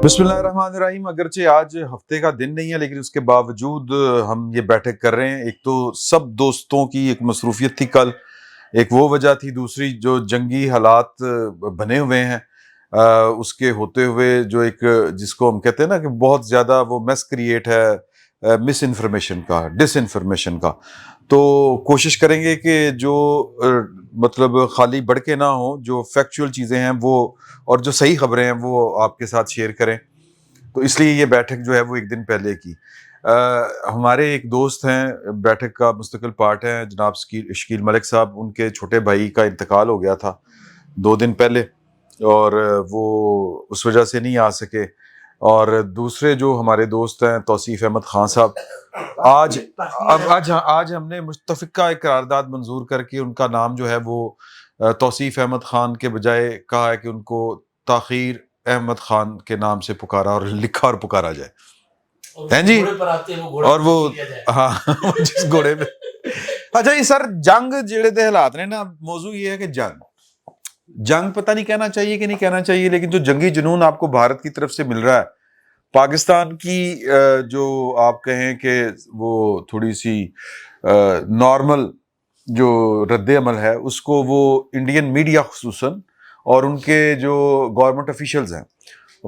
بسم اللہ الرحمن الرحیم. اگرچہ آج ہفتے کا دن نہیں ہے لیکن اس کے باوجود ہم یہ بیٹھک کر رہے ہیں. ایک تو سب دوستوں کی ایک مصروفیت تھی کل, ایک وہ وجہ تھی, دوسری جو جنگی حالات بنے ہوئے ہیں اس کے ہوتے ہوئے جو ایک جس کو ہم کہتے ہیں نا کہ بہت زیادہ وہ میس کریٹ ہے مس انفارمیشن کا, ڈس انفارمیشن کا. تو کوشش کریں گے کہ جو مطلب خالی بڑھ کے نہ ہوں, جو فیکچوئل چیزیں ہیں وہ اور جو صحیح خبریں ہیں وہ آپ کے ساتھ شیئر کریں. تو اس لیے یہ بیٹھک جو ہے وہ ایک دن پہلے کی. ہمارے ایک دوست ہیں, بیٹھک کا مستقل پارٹ ہیں, جناب شکیل ملک صاحب. ان کے چھوٹے بھائی کا انتقال ہو گیا تھا 2 دن پہلے اور وہ اس وجہ سے نہیں آ سکے. اور دوسرے جو ہمارے دوست ہیں توصیف احمد خان صاحب, آج ہم نے متفقہ ایک قرارداد منظور کر کے ان کا نام جو ہے وہ توصیف احمد خان کے بجائے کہا ہے کہ ان کو تاخیر احمد خان کے نام سے پکارا اور لکھا اور پکارا جائے. ہیں جی, اور وہ ہاں جس گھوڑے پہ. اچھا یہ سر جنگ جڑے دے حالات نے نا, موضوع یہ ہے کہ جنگ پتہ نہیں کہنا چاہیے کہ نہیں کہنا چاہیے, لیکن جو جنگی جنون آپ کو بھارت کی طرف سے مل رہا ہے, پاکستان کی جو آپ کہیں کہ وہ تھوڑی سی نارمل جو رد عمل ہے اس کو وہ انڈین میڈیا خصوصاً اور ان کے جو گورنمنٹ آفیشلز ہیں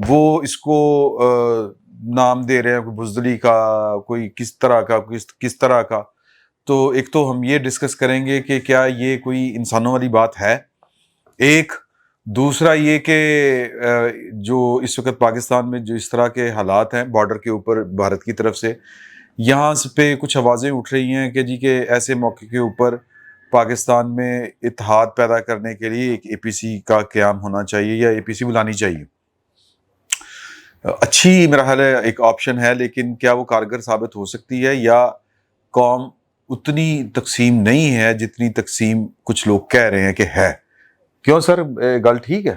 وہ اس کو نام دے رہے ہیں, کوئی بزدلی کا, کوئی کس طرح کا, کس طرح کا. تو ایک تو ہم یہ ڈسکس کریں گے کہ کیا یہ کوئی انسانوں والی بات ہے, ایک دوسرا یہ کہ جو اس وقت پاکستان میں جو اس طرح کے حالات ہیں بارڈر کے اوپر بھارت کی طرف سے, یہاں پہ کچھ آوازیں اٹھ رہی ہیں کہ جی کہ ایسے موقع کے اوپر پاکستان میں اتحاد پیدا کرنے کے لیے ایک اے پی سی کا قیام ہونا چاہیے یا اے پی سی بلانی چاہیے. اچھی میرا خیال ہے ایک آپشن ہے, لیکن کیا وہ کارگر ثابت ہو سکتی ہے یا قوم اتنی تقسیم نہیں ہے جتنی تقسیم کچھ لوگ کہہ رہے ہیں کہ ہے. کیوں سر, گل ٹھیک ہے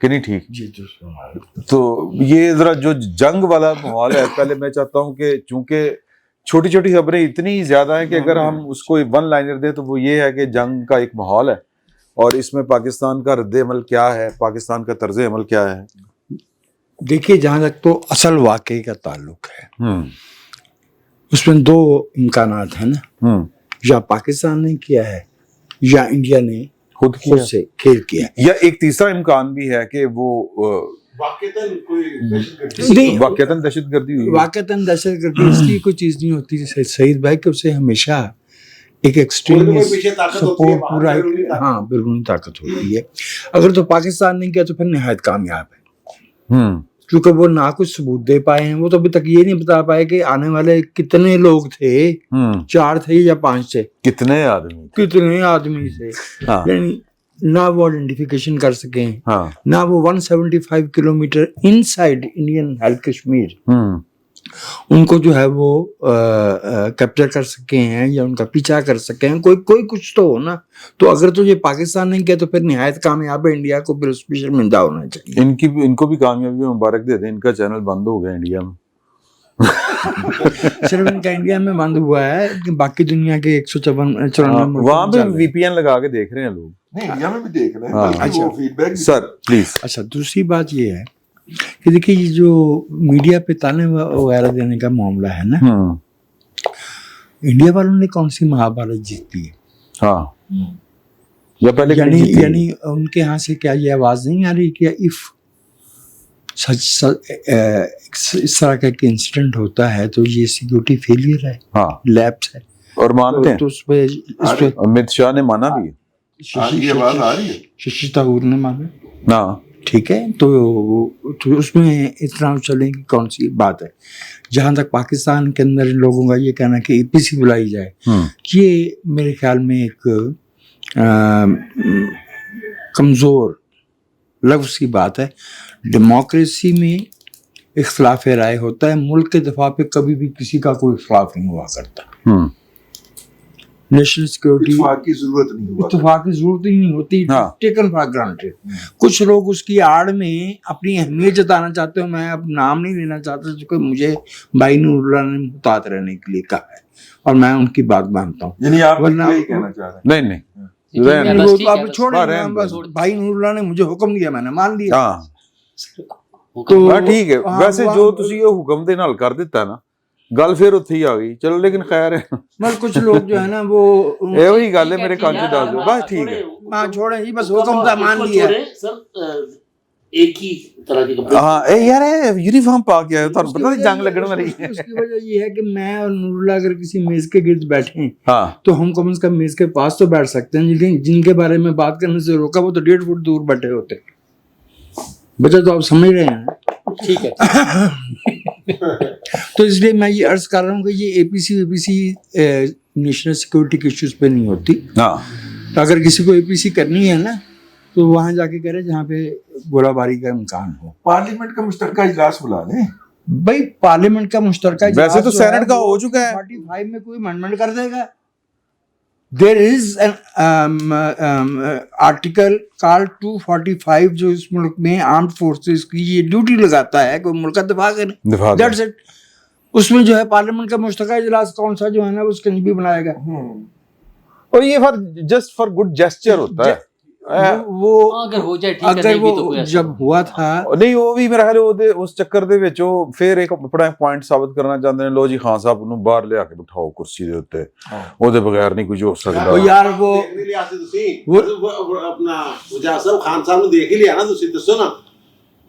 کہ نہیں ٹھیک؟ جی تو یہ ذرا جو جنگ والا ماحول ہے, پہلے میں چاہتا ہوں کہ چونکہ چھوٹی چھوٹی خبریں اتنی زیادہ ہیں کہ اگر ہم اس کو 1 لائنر دیں تو وہ یہ ہے کہ جنگ کا ایک ماحول ہے اور اس میں پاکستان کا رد عمل کیا ہے, پاکستان کا طرز عمل کیا ہے. دیکھیے, جہاں تک تو اصل واقعے کا تعلق ہے اس میں 2 امکانات ہیں نا, یا پاکستان نے کیا ہے یا انڈیا نے خود سے کھیل کیا ہے, یا ایک تیسرا امکان بھی ہے کہ وہ واقعتاً دہشت گردی ہوئی. واقعتاً دہشت گردی اس لیے کوئی چیز نہیں ہوتی سعید بھائی کہ اسے ہمیشہ ایک ایکسٹریمسٹ سپورٹ پورا, ہاں بالکل طاقت ہوتی ہے. اگر تو پاکستان نے کیا تو پھر نہایت کامیاب ہے, کیونکہ وہ نہ کچھ ثبوت دے پائے ہیں. وہ تو ابھی تک یہ نہیں بتا پائے کہ آنے والے کتنے لوگ تھے, 4 تھے یا 5 تھے, کتنے آدمی تھے, یعنی نہ وہ آئیڈینٹیفیکیشن کر سکیں, نہ وہ 175 کلومیٹر ان سائڈ انڈین ہیلتھ کشمیر ان کو جو ہے وہ کیپچر کر سکے ہیں یا ان کا پیچھا کر سکے ہیں. کوئی کچھ تو ہو نا. تو اگر تو یہ پاکستان نے کیا تو پھر نہایت کامیاب ہے, انڈیا کو پھر اس پہ شرمندہ ہونا چاہیے. ان کو بھی کامیابی مبارک دے دیں, ان کا چینل بند ہو گیا انڈیا میں. صرف ان کا انڈیا میں بند ہوا ہے, باقی دنیا کے 154 وہاں بھی وی پی این لگا کے دیکھ رہے ہیں لوگ, انڈیا میں بھی دیکھ رہے ہیں. Sir please. اچھا, دوسری بات یہ ہے کہ دیکھیے یہ جو میڈیا پہ تانے وغیرہ دینے کا معاملہ ہے نا, انڈیا والوں نے کون سی مہابھارت جیتی ہے؟ ہاں, یا پہلے یعنی ان کے یہاں سے کیا یہ آواز نہیں آ رہی کہ اف اس طرح کا ایک انسیڈنٹ ہوتا ہے تو یہ سیکیورٹی فیلئر ہے, لیپس ہے, اور مانتے ہیں تو اس پہ امت شاہ نے مانا بھی ہے, ششی تھرور نے مانا نا, ٹھیک ہے. تو اس میں اتنا چلیں کہ کون سی بات ہے. جہاں تک پاکستان کے اندر لوگوں کا یہ کہنا کہ اے پی سی بلائی جائے, یہ میرے خیال میں ایک کمزور لفظ کی بات ہے. ڈیموکریسی میں اختلاف رائے ہوتا ہے, ملک کے دفاع پہ کبھی بھی کسی کا کوئی اختلاف نہیں ہوا کرتا. نیشنل سیکورٹی اتفاق کی ضرورت ہی نہیں ہوتی, ٹیکن فار گرانٹیڈ. کچھ لوگ اس کی آڑ میں اپنی اہمیت جتانا چاہتے ہو, میں اب نام نہیں لینا چاہتا کیونکہ مجھے بھائی نور اللہ نے محتاط رہنے کے لیے کہا ہے اور میں ان کی بات مانتا ہوں. یعنی آپ یہی کہنا چاہ رہے ہیں؟ نہیں آپ چھوڑیں, بھائی نور اللہ نے مجھے حکم دیا, میں نے مان لیا. ہاں ٹھیک ہے ویسے جو تسی یہ حکم دے نال کر دیتا نا گل پھر اتھے ہی آ گئی چلو لیکن خیر ہے مگر کچھ لوگ جو ہے نا وہ یہ وہی گل ہے میرے کان چ دس دو بس ٹھیک ہے ہاں چھوڑیں جی بس حکم تھا مان لیا سر ایک ہی طرح کے کپڑے ہاں اے یار یونیفارم پا کے آئے تھانوں پتہ نہیں جنگ لگن والی ہے اس کی وجہ یہ ہے کہ میں اور نور اللہ اگر کسی میز کے گرد بیٹھے ہیں ہاں تو ہم کم از کم میز کے پاس تو بیٹھ سکتے ہیں لیکن جن کے بارے میں بات کرنے سے روکا وہ تو 1.5 فٹ دور بیٹھے ہوتے بچہ تو آپ سمجھ رہے ہیں ٹھیک ہے تو اس لیے میں یہ عرض کر رہا ہوں کہ یہ اے پی سی نیشنل سیکورٹی کے ایشوز پہ نہیں ہوتی ہاں تو اگر کسی کو اے پی سی کرنی ہے نا تو وہاں جا کے کرے جہاں پہ گولہ باری کا امکان ہو پارلیمنٹ کا مشترکہ اجلاس بلا لیں بھائی پارلیمنٹ کا مشترکہ ویسے تو سینٹ کا ہو چکا ہے 45 میں کوئی امینڈمنٹ کر دے گا دیر از این آرٹیکل کال 245 جو اس ملک میں آرمڈ فورسز کی یہ ڈیوٹی لگاتا ہے کہ ملک کا دفاع کرے دیٹس اٹ اس میں جو ہے پارلیمنٹ کا مشترکہ اجلاس کون سا جو ہے نا اس کے بھی بنائے گا اور یہ جسٹ فار گڈ جیسچر ہوتا ہے وہ اگر ہو جائے ٹھیک ہے اگر نہیں بھی تو کوئی وہ جب ہوا تھا نہیں وہ بھی میرا خیال ہے اس چکر دے وچ وہ پھر ایک اپنا پوائنٹ ثابت کرنا چاہتے ہیں لو جی خان صاحب نوں باہر لے کے بٹھاؤ کرسی دے اوتے او دے بغیر نہیں کچھ ہو سکدا یار وہ اپنا وجاز صاحب خان صاحب نے دیکھ ہی لیا نا تسی دسو نا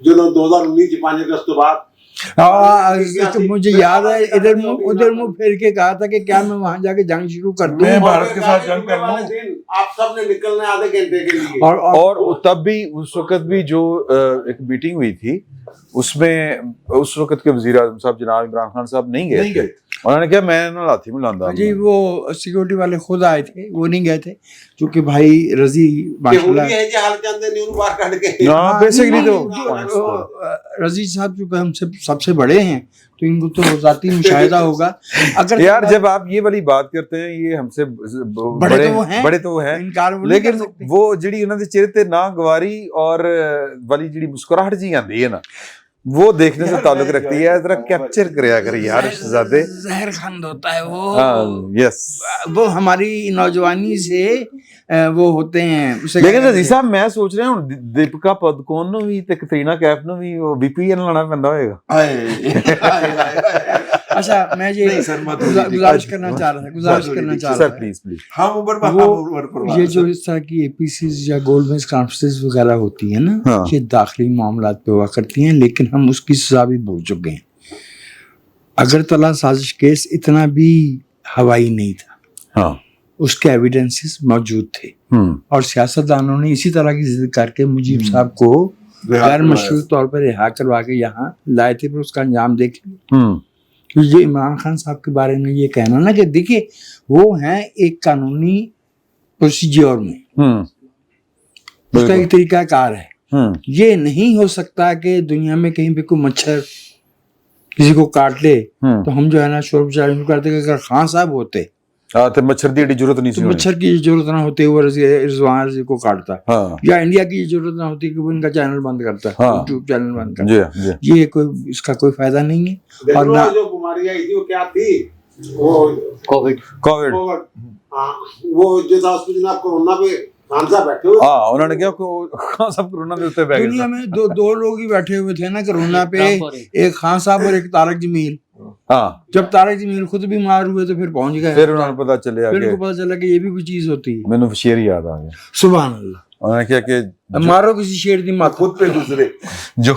جو 2019 5 اگست تو بعد مجھے یاد ہے ادھر منہ پھیر کے کہا تھا کہ کیا میں وہاں جا کے جنگ شروع کر دوں میں بھارت کے ساتھ جنگ کر لوں آپ سب نے نکلنا ہے آدھے گھنٹے کے لیے اور تب بھی اس وقت بھی جو ایک میٹنگ ہوئی تھی اس میں اس وقت کے وزیر اعظم صاحب جناب عمران خان صاحب نہیں گئے تھے انہوں نے کہا میں نہ لاتی ملاندا جی وہ سیکورٹی والے خود آئے تھے وہ نہیں گئے تھے کیونکہ بھائی رضی ماشاءاللہ ہے جی حال چاندے نہیں ان باہر کٹ کے ہاں بیسیکلی تو رضی صاحب جو ہم سے سب سے بڑے ہیں تو ان کو تو ذاتی مشاہدہ ہوگا اگر یار جب آپ یہ والی بات کرتے ہیں یہ ہم سے بڑے تو وہ ہیں لیکن وہ جڑی انہوں نے چہرے تے ناگواری اور والی جڑی مسکراہٹ جی آندی ہے نا وہ دیکھنے سے تعلق رکھتی ہے ذرا کیپچر کریا کر یار شہزادے زہر خند ہوتا ہے وہ ہاں یس وہ ہماری نوجوانی سے وہ ہوتے ہیں لیکن عزیز صاحب میں سوچ رہا ہوں دیپکا پدکون نو بھی تے کترینہ کیف نو بھی وہ بی پی این لانا پیندا ہوئے گا اچھا میں یہ گزارش کرنا چاہ رہا تھا پلیز یہ جو اس طرح کی اے پی سیز یا گولڈ میز کانفرنسز وغیرہ ہوتی ہیں نا یہ داخلی معاملات پہ ہوا کرتی ہیں لیکن ہم اس کی سزا بھی بھوگ چکے ہیں اگرتلہ سازش کیس اتنا بھی ہوائی نہیں تھا اس کے ایویڈنسز موجود تھے اور سیاستدانوں نے اسی طرح کی ضد کر کے مجیب صاحب کو غیر مشروع طور پر رہا کروا کے یہاں لائے تھے پھر اس کا انجام دیکھ لیا یہ عمران خان صاحب کے بارے میں یہ کہنا نا کہ دیکھیے وہ ہیں ایک قانونی پروسیجر میں اس کا ایک طریقہ کار ہے یہ نہیں ہو سکتا کہ دنیا میں کہیں پہ کوئی مچھر کسی کو کاٹ لے تو ہم جو ہے نا شور شروع کرتے کہ اگر خان صاحب ہوتے تو مچھر دی ضرورت نہیں سی مچھر کی ضرورت نہ ہوتی وہ رضوان رضی کو کاٹتا یا انڈیا کی ضرورت نہ ہوتی کہ وہ ان کا چینل بند کرتا یوٹیوب چینل بند کرتا یہ کوئی اس کا کوئی فائدہ نہیں ہے اور نہ جو بیماری آئی تھی وہ کیا تھی وہ کووڈ وہ جو تھا اس میں جناب کورونا پہ خان صاحب بیٹھے ہوئے انہوں نے کیا خان صاحب کورونا پہ اتنے بیٹھے دنیا میں دو لوگ ہی بیٹھے ہوئے تھے نا کورونا پہ ایک خان صاحب اور ایک طارق جمیل جب طارق جمیل خود بیمار ہوئے تو پھر پہنچ گئے پھر انہوں نے پتا چلیا پھر ان کو پتا چلا کہ یہ بھی کوئی چیز ہوتی ہے میں نے شعر یاد آ گیا سبحان اللہ انہوں نے کیا کہ مارو کسی شیر دی مات خود پہ گزرے جو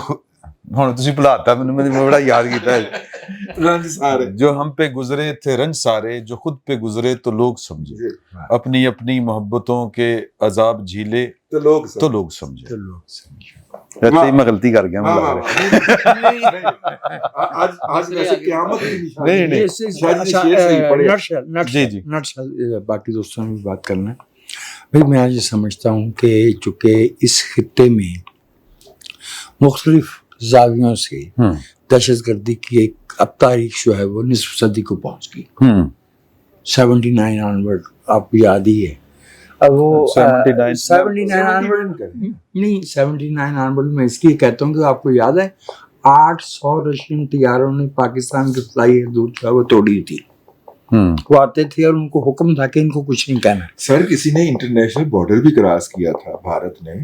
ہوں تسی بلاتا میں بڑا یاد کیتا ہے رنج سارے جو ہم پہ گزرے تھے رنج سارے جو خود پہ گزرے تو لوگ سمجھے اپنی اپنی محبتوں کے عذاب جھیلے تو لوگ سمجھے ایسے ہی میں غلطی کر گیا آج ویسے قیامت باقی دوستوں میں بھی بات کرنا ہے بھائی میں آج یہ سمجھتا ہوں کہ چونکہ اس خطے میں مختلف زاویوں سے دہشت گردی کی ایک اب تاریخ جو ہے وہ نصف صدی کو پہنچ گئی 79 آنورڈ آپ کو یاد ہی ہے اب وہ 79 آنورڈ میں اس لیے کہتا ہوں کہ آپ کو یاد ہے 800 رشین طیاروں نے پاکستان کی فلائی حدود جو ہے وہ توڑی تھی وہ آتے تھے اور ان کو حکم تھا کہ ان کو کچھ نہیں کہنا سر کسی نے انٹرنیشنل بارڈر بھی کراس کیا تھا بھارت نے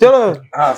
ਚਲੋ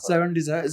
77।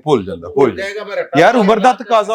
ਭੁੱਲ ਜਾਂਦਾ ਯਾਰ, ਉਮਰ ਦਾ ਤਕਾਜ਼ਾ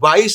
22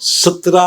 17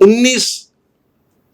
19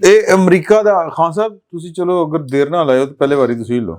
ਇਹ ਅਮਰੀਕਾ ਦਾ ਖਾਨ ਸਾਹਿਬ, ਤੁਸੀਂ ਚਲੋ ਅਗਰ ਦੇਰ ਨਾਲ ਆਏ ਹੋ ਤਾਂ ਪਹਿਲੇ ਵਾਰੀ ਤੁਸੀਂ ਲੋ।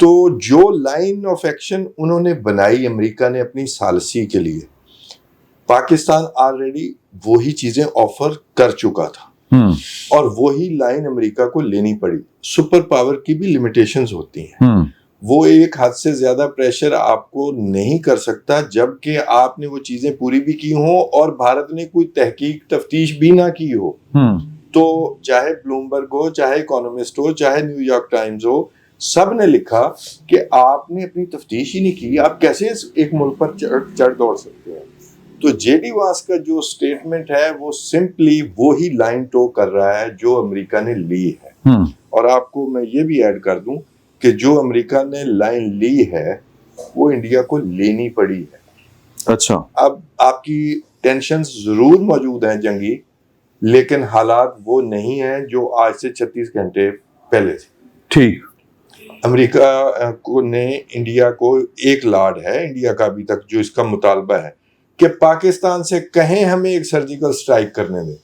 تو جو لائن آف ایکشن انہوں نے بنائی امریکہ نے اپنی ثالثی کے لیے، پاکستان آلریڈی وہی چیزیں آفر کر چکا تھا، اور وہی لائن امریکہ کو لینی پڑی. سپر پاور کی بھی لمیٹیشنز ہوتی ہیں. وہ ایک حد سے زیادہ پریشر آپ کو نہیں کر سکتا جب کہ آپ نے وہ چیزیں پوری بھی کی ہوں اور بھارت نے کوئی تحقیق تفتیش بھی نہ کی ہو. تو چاہے بلومبرگ ہو، چاہے اکانومسٹ ہو، چاہے نیو یارک ٹائمز ہو، سب نے لکھا کہ آپ نے اپنی تفتیش ہی نہیں کی، آپ کیسے ایک ملک پر چڑھ دوڑ سکتے ہیں. تو جے ڈی وانس کا جو سٹیٹمنٹ ہے وہ سمپلی وہی لائن ٹو کر رہا ہے جو امریکہ نے لی ہے. اور آپ کو میں یہ بھی ایڈ کر دوں کہ جو امریکہ نے لائن لی ہے وہ انڈیا کو لینی پڑی ہے. اچھا. اب آپ کی ٹینشنز ضرور موجود ہیں جنگی، لیکن حالات وہ نہیں ہیں جو آج سے 36 گھنٹے پہلے تھے. ٹھیک. امریکہ کو نے انڈیا کو ایک لاڈ ہے انڈیا کا ابھی تک جو اس کا مطالبہ ہے کہ پاکستان سے کہیں ہمیں ایک سرجیکل سٹرائک کرنے دیں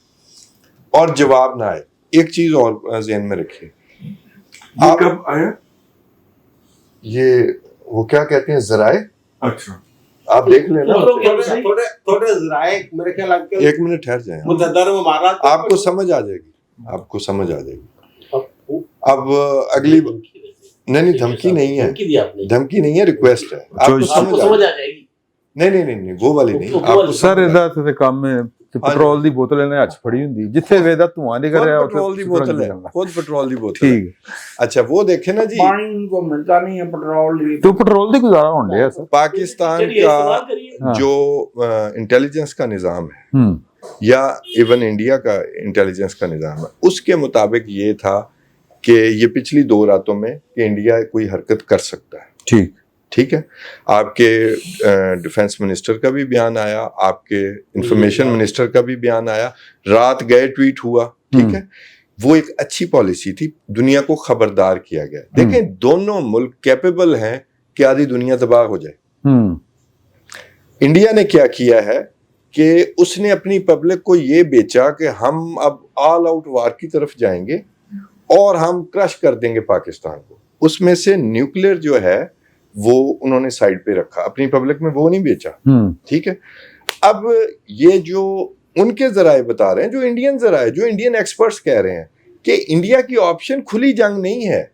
اور جواب نہ آئے. ایک چیز اور ذہن میں رکھیے، یہ کب آیا؟ یہ وہ کیا کہتے ہیں ذرائع، اچھا آپ دیکھ لیں نا. تھوڑے ذرائع میرے خیال ایک منٹ ٹھہر جائیں، متحدہ عرب امارات آپ کو سمجھ آ جائے گی، آپ کو سمجھ آ جائے گی. اب اگلی نہیں دھمکی نہیں ہے، دھمکی نہیں ہے، ریکویسٹ ہے. آپ کو سمجھ آ جائے گی. نہیں وہ والی نہیں. آپ کو سر ਇਹਦਾ ਤੇ ਕੰਮ ਹੈ ਕਿ ਪੈਟਰੋਲ ਦੀ ਬੋਤਲ ਇਹਨੇ ਹੱਥ ਫੜੀ ਹੁੰਦੀ ਜਿੱਥੇ ਵੇਦਾ ਧੂਆਂ ਨਿਕਲ ਰਿਹਾ پیٹرول دی بوتل ہے، خود پیٹرول دی بوتل. ٹھیک. اچھا وہ دیکھیں نا جی، پانی ان کو ملتا نہیں ہے پیٹرول. تو پیٹرول دی گزارا ہون ڈیا سر. پاکستان کا جو انٹیلیجنس کا نظام ہے یا ایون انڈیا کا انٹیلیجنس کا نظام ہے، اس کے مطابق یہ تھا کہ یہ پچھلی 2 راتوں میں کہ انڈیا کوئی حرکت کر سکتا ہے. ٹھیک ہے. آپ کے ڈیفنس منسٹر کا بھی بیان آیا، آپ کے انفارمیشن منسٹر کا بھی بیان آیا، رات گئے ٹویٹ ہوا. ٹھیک ہے. وہ ایک اچھی پالیسی تھی، دنیا کو خبردار کیا گیا. دیکھیں دونوں ملک کیپیبل ہیں کہ آدھی دنیا تباہ ہو جائے. انڈیا نے کیا کیا ہے کہ اس نے اپنی پبلک کو یہ بیچا کہ ہم اب آل آؤٹ وار کی طرف جائیں گے اور ہم کرش کر دیں گے پاکستان کو. اس میں سے نیوکلیئر جو ہے وہ انہوں نے سائڈ پہ رکھا، اپنی پبلک میں وہ نہیں بیچا. ٹھیک ہے. اب یہ جو ان کے ذرائع بتا رہے ہیں، جو انڈین ذرائع، جو انڈین ایکسپرٹس کہہ رہے ہیں کہ انڈیا کی آپشن کھلی جنگ نہیں ہے.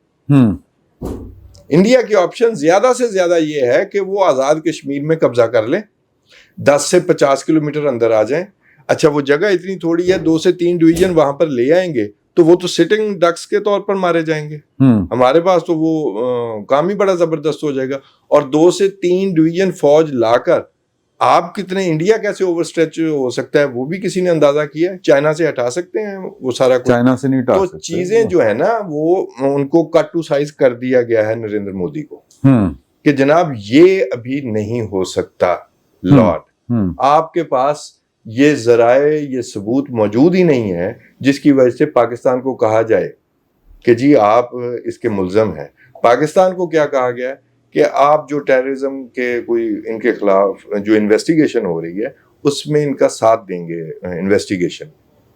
انڈیا کی آپشن زیادہ سے زیادہ یہ ہے کہ وہ آزاد کشمیر میں قبضہ کر لیں، 10 سے 50 کلومیٹر اندر آ جائیں. اچھا وہ جگہ اتنی تھوڑی ہے، 2 سے 3 ڈویژن وہاں پر لے آئیں گے تو وہ تو سٹنگ ڈکس کے طور پر مارے جائیں گے. ہمارے پاس تو وہ کام ہی بڑا زبردست ہو جائے گا. اور 2 سے 3 ڈویژن فوج لا کر آپ کتنے انڈیا کیسے اوور اسٹریچ ہو سکتا ہے وہ بھی کسی نے اندازہ کیا ہے. چائنا سے ہٹا سکتے ہیں وہ سارا کچھ، چائنا سے نہیں ہٹا تو سکتے. چیزیں جو ہے نا وہ ان کو کٹ ٹو سائز کر دیا گیا ہے نریندر مودی کو کہ جناب یہ ابھی نہیں ہو سکتا لارڈ. آپ کے پاس یہ ذرائع، یہ ثبوت موجود ہی نہیں ہے جس کی وجہ سے پاکستان کو کہا جائے کہ جی آپ اس کے ملزم ہیں. پاکستان کو کیا کہا گیا ہے کہ آپ جو ٹیررزم کے کوئی ان کے خلاف جو انویسٹیگیشن ہو رہی ہے اس میں ان کا ساتھ دیں گے انویسٹیگیشن.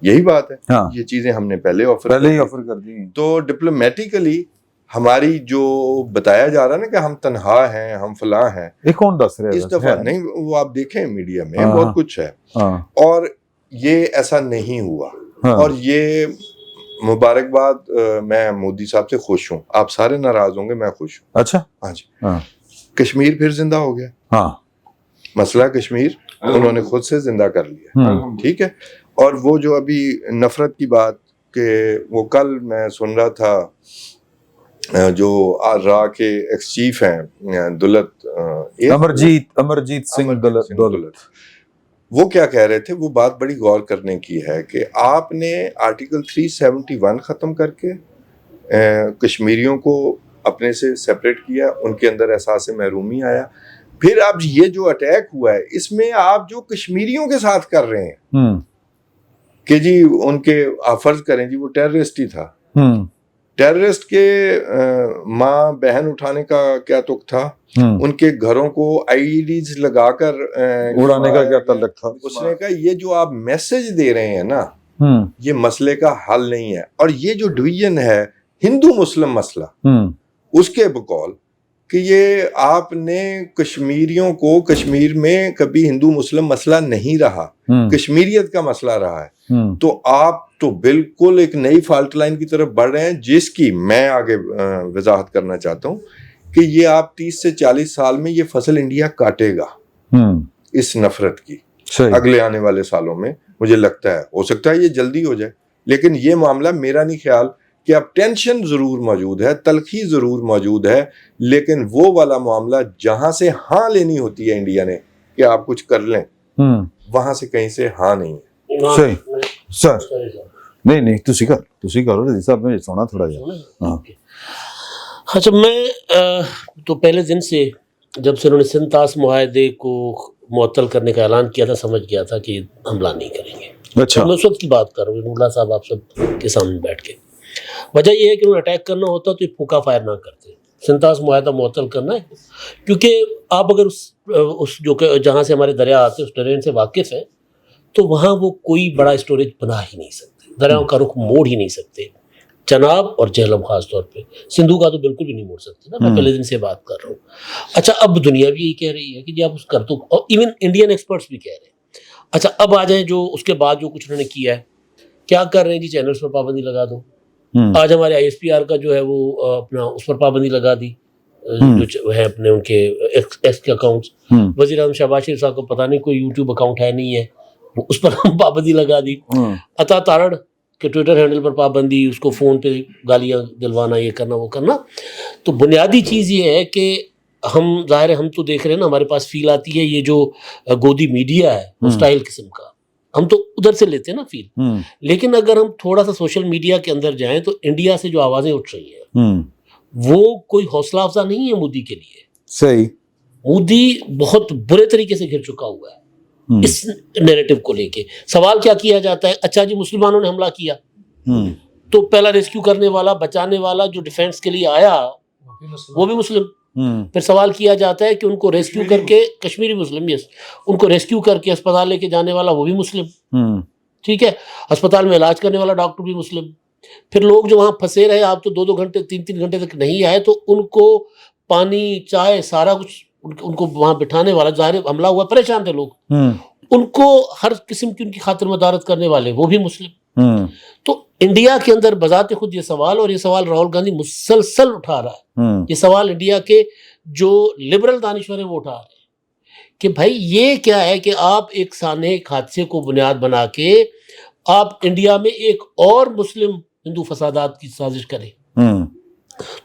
یہی بات ہے. یہ چیزیں ہم نے پہلے ہی آفر کر دی. تو ڈپلومیٹیکلی ہماری جو بتایا جا رہا ہے نا کہ ہم تنہا ہیں، ہم فلاں ہیں، کون دس رہے اس دفعہ نہیں. وہ آپ دیکھیں میڈیا میں بہت کچھ ہے اور یہ ایسا نہیں ہوا. اور یہ مبارکباد، میں مودی صاحب سے خوش ہوں. آپ سارے ناراض ہوں گے، میں خوش ہوں. اچھا. ہاں جی. کشمیر پھر زندہ ہو گیا. مسئلہ کشمیر انہوں نے خود سے زندہ کر لیا. ٹھیک ہے. اور وہ جو ابھی نفرت کی بات کہ وہ کل میں سن رہا تھا جو را کے ایکس چیف ہیں دولت امرجیت سنگھ دولت، وہ کیا کہہ رہے تھے، وہ بات بڑی غور کرنے کی ہے کہ آپ نے آرٹیکل 371 ختم کر کے کشمیریوں کو اپنے سے سیپریٹ کیا، ان کے اندر احساس محرومی آیا. پھر اب یہ جو اٹیک ہوا ہے اس میں آپ جو کشمیریوں کے ساتھ کر رہے ہیں کہ جی ان کے آپ فرض کریں جی وہ ٹیررسٹ ہی تھا، ٹیررسٹ کے ماں بہن اٹھانے کا کیا تک تھا، ان کے گھروں کو آئی ڈیز لگا کر اڑانے کا کیا تعلق تھا. اس نے کہا یہ جو آپ میسج دے رہے ہیں نا یہ مسئلے کا حل نہیں ہے. اور یہ جو ڈویژن ہے ہندو مسلم مسئلہ، اس کے بقول کہ یہ آپ نے کشمیریوں کو کشمیر میں کبھی ہندو مسلم مسئلہ نہیں رہا، کشمیریت کا مسئلہ رہا ہے، تو آپ تو بالکل ایک نئی فالٹ لائن کی طرف بڑھ رہے ہیں، جس کی میں آگے وضاحت کرنا چاہتا ہوں کہ یہ آپ 30 سے 40 سال میں یہ فصل انڈیا کاٹے گا اس نفرت کی، اگلے آنے والے سالوں میں مجھے لگتا ہے، ہو سکتا ہے یہ جلدی ہو جائے، لیکن یہ معاملہ میرا نہیں خیال کہ اب ٹینشن ضرور موجود ہے، تلخی ضرور موجود ہے، لیکن وہ والا معاملہ جہاں سے ہاں لینی ہوتی ہے انڈیا نے کہ آپ کچھ کر لیں، وہاں سے کہیں سے ہاں نہیں ہے۔ صحیح سر، نہیں تسی کرو رضی صاحب، میں سونا تھوڑا جا۔ اچھا، میں تو پہلے دن سے جب سے انہوں نے سنتاس معاہدے کو معطل کرنے کا اعلان کیا تھا سمجھ گیا تھا کہ حملہ نہیں کریں گے۔ اچھا، میں اس وقت کی بات کر رہا ہوں، نورلا صاحب آپ سب کے سامنے بیٹھ کے، وجہ یہ ہے کہ انہوں نے اٹیک کرنا ہوتا تو یہ پھوکا فائر نہ کرتے، سنتاس معاہدہ معطل کرنا ہے، کیونکہ آپ اگر اس جو کہ جہاں سے ہمارے دریا آتے ہیں اس ٹرین سے واقف ہیں تو وہاں وہ کوئی بڑا اسٹوریج بنا ہی نہیں سکتے، دریاؤں کا رخ موڑ ہی نہیں سکتے، چناب اور جہلم خاص طور پہ، سندھو کا تو بالکل بھی نہیں موڑ سکتے نا، میں پہلے دن سے بات کر رہا ہوں۔ اچھا، اب دنیا بھی یہی کہہ رہی ہے کہ جی آپ اس کر دو، اور ایون انڈین ایکسپرٹس بھی کہہ رہے ہیں۔ اچھا، اب آ جائیں جو اس کے بعد جو کچھ انہوں نے کیا ہے، کیا کر رہے ہیں جی؟ چینلز پر پابندی لگا دو، آج ہمارے آئی ایس پی آر کا جو ہے وہ اپنا اس پر پابندی لگا دی، جو ہے اپنے ان کے ایکس کے اکاؤنٹس، وزیر اعظم شہباز شریف صاحب کو پتہ نہیں کوئی یوٹیوب اکاؤنٹ ہے نہیں ہے، اس پر ہم پابندی لگا دی، عطا تارڑ کہ ٹویٹر ہینڈل پر پابندی، اس کو فون پہ گالیاں دلوانا، یہ کرنا وہ کرنا۔ تو بنیادی چیز یہ ہے کہ ہم ظاہر ہے ہم تو دیکھ رہے ہیں نا، ہمارے پاس فیل آتی ہے، یہ جو گودی میڈیا ہے وہ اسٹائل قسم کا، ہم تو ادھر سے لیتے ہیں نا فیل، لیکن اگر ہم تھوڑا سا سوشل میڈیا کے اندر جائیں تو انڈیا سے جو آوازیں اٹھ رہی ہیں وہ کوئی حوصلہ افزا نہیں ہے مودی کے لیے۔ صحیح، مودی بہت برے طریقے سے گھر چکا ہوا ہے اس نیریٹو کو لے کے۔ سوال کیا کیا جاتا ہے؟ اچھا جی مسلمانوں نے حملہ کیا تو پہلا ریسکیو کرنے والا، بچانے والا جو ڈیفینس کے لیے آیا وہ بھی مسلم، پھر سوال کیا جاتا ہے کہ ان کو ریسکیو کر کے، کشمیری مسلم، یس، ان کو ریسکیو کر کے اسپتال لے کے جانے والا وہ بھی مسلم، ٹھیک ہے، اسپتال میں علاج کرنے والا ڈاکٹر بھی مسلم، پھر لوگ جو وہاں پھنسے رہے، آپ تو 2 گھنٹے 3 گھنٹے تک نہیں آئے تو ان کو پانی، چائے، سارا کچھ ان کو وہاں بٹھانے والا، ظاہر حملہ ہوا پریشان تھے لوگ، ان کو ہر قسم کی ان کی خاطر مدارت کرنے والے وہ بھی مسلم۔ تو انڈیا کے اندر بذات خود یہ سوال، اور یہ سوال راہل گاندھی مسلسل اٹھا رہا ہے، یہ سوال انڈیا کے جو لبرل دانشور ہیں وہ اٹھا رہے ہیں کہ بھائی یہ کیا ہے کہ آپ ایک سانحہ حادثے کو بنیاد بنا کے آپ انڈیا میں ایک اور مسلم ہندو فسادات کی سازش کریں۔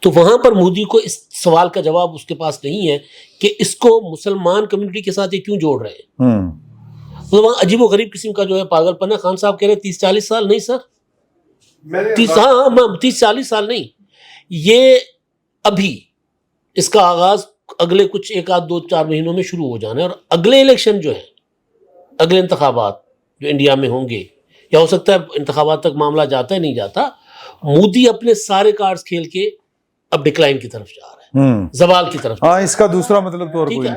تو وہاں پر مودی کو اس سوال کا جواب اس کے پاس نہیں ہے کہ اس کو مسلمان کمیونٹی کے ساتھ یہ کیوں جوڑ رہے ہیں۔ تو وہاں عجیب و غریب قسم کا جو ہے پاگل پن ہے۔ خان صاحب کہہ رہے 30-40 سال نہیں سر، 30-40 سال نہیں، یہ ابھی اس کا آغاز اگلے کچھ 1-2-4 مہینوں میں شروع ہو جانا ہے، اور اگلے الیکشن جو ہیں، اگلے انتخابات جو انڈیا میں ہوں گے، یا ہو سکتا ہے انتخابات تک معاملہ جاتا ہے نہیں جاتا، مودی اپنے سارے کارڈز کھیل کے اب ڈکلائن کی طرف جا رہا ہے، زوال کی طرف۔ ہاں، اس کا دوسرا مطلب تو اور کوئی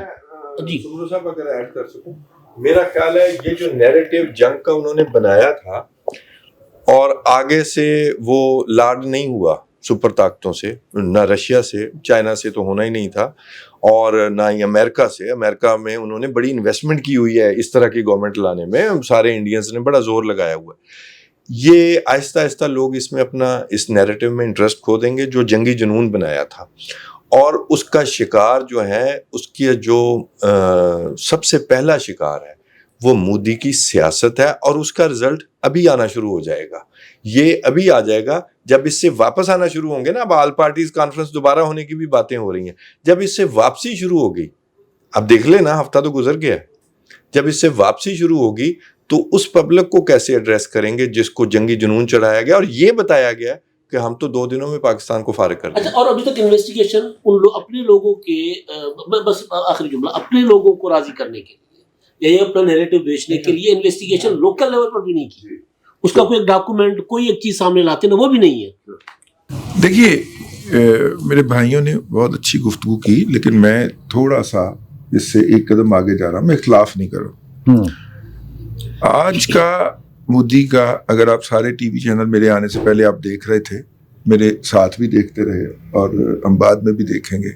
جی سمرو صاحب اگر ایڈ کر سکوں، میرا خیال ہے یہ جو نیریٹو جنگ کا انہوں نے بنایا تھا اور آگے سے وہ لاڈ نہیں ہوا سپر طاقتوں سے، نہ رشیا سے، چائنا سے تو ہونا ہی نہیں تھا، اور نہ ہی امریکہ سے۔ امریکہ میں انہوں نے بڑی انویسٹمنٹ کی ہوئی ہے اس طرح کی گورنمنٹ لانے میں، سارے انڈینز نے بڑا زور لگایا ہوا ہے۔ یہ آہستہ آہستہ لوگ اس میں اپنا اس نیریٹو میں انٹرسٹ کھو دیں گے جو جنگی جنون بنایا تھا، اور اس کا شکار جو ہے، اس کی جو سب سے پہلا شکار ہے وہ مودی کی سیاست ہے، اور اس کا رزلٹ ابھی آنا شروع ہو جائے گا۔ یہ ابھی آ جائے گا جب اس سے واپس آنا شروع ہوں گے نا۔ اب آل پارٹیز کانفرنس دوبارہ ہونے کی بھی باتیں ہو رہی ہیں، جب اس سے واپسی شروع ہوگی، اب دیکھ لیں نا، ہفتہ تو گزر گیا ہے، جب اس سے واپسی شروع ہوگی تو اس پبلک کو کیسے ایڈریس کریں گے جس کو جنگی جنون چڑھایا گیا اور یہ بتایا گیا کہ ہم تو 2 دنوں میں پاکستان کو فارغ کر دیں گے۔ اچھا، اور ابھی تک انویسٹیگیشن اپنے لوگوں کے، بس آخری جملہ، اپنے لوگوں کو راضی کرنے کے لیے یا یہ اپنا نیریٹو بیچنے کے لیے انویسٹیگیشن لوکل لیول پر بھی نہیں کی، اس کا کوئی ایک ڈاکومنٹ، کوئی ایک چیز سامنے لاتے نا، وہ بھی نہیں ہے۔ دیکھیے میرے بھائیوں نے بہت اچھی گفتگو کی، لیکن میں تھوڑا سا اس سے ایک قدم آگے جا رہا ہوں، میں اختلاف نہیں کر رہا ہوں۔ آج کا مودی کا، اگر آپ سارے ٹی وی چینل میرے آنے سے پہلے آپ دیکھ رہے تھے، میرے ساتھ بھی دیکھتے رہے اور ہم بعد میں بھی دیکھیں گے،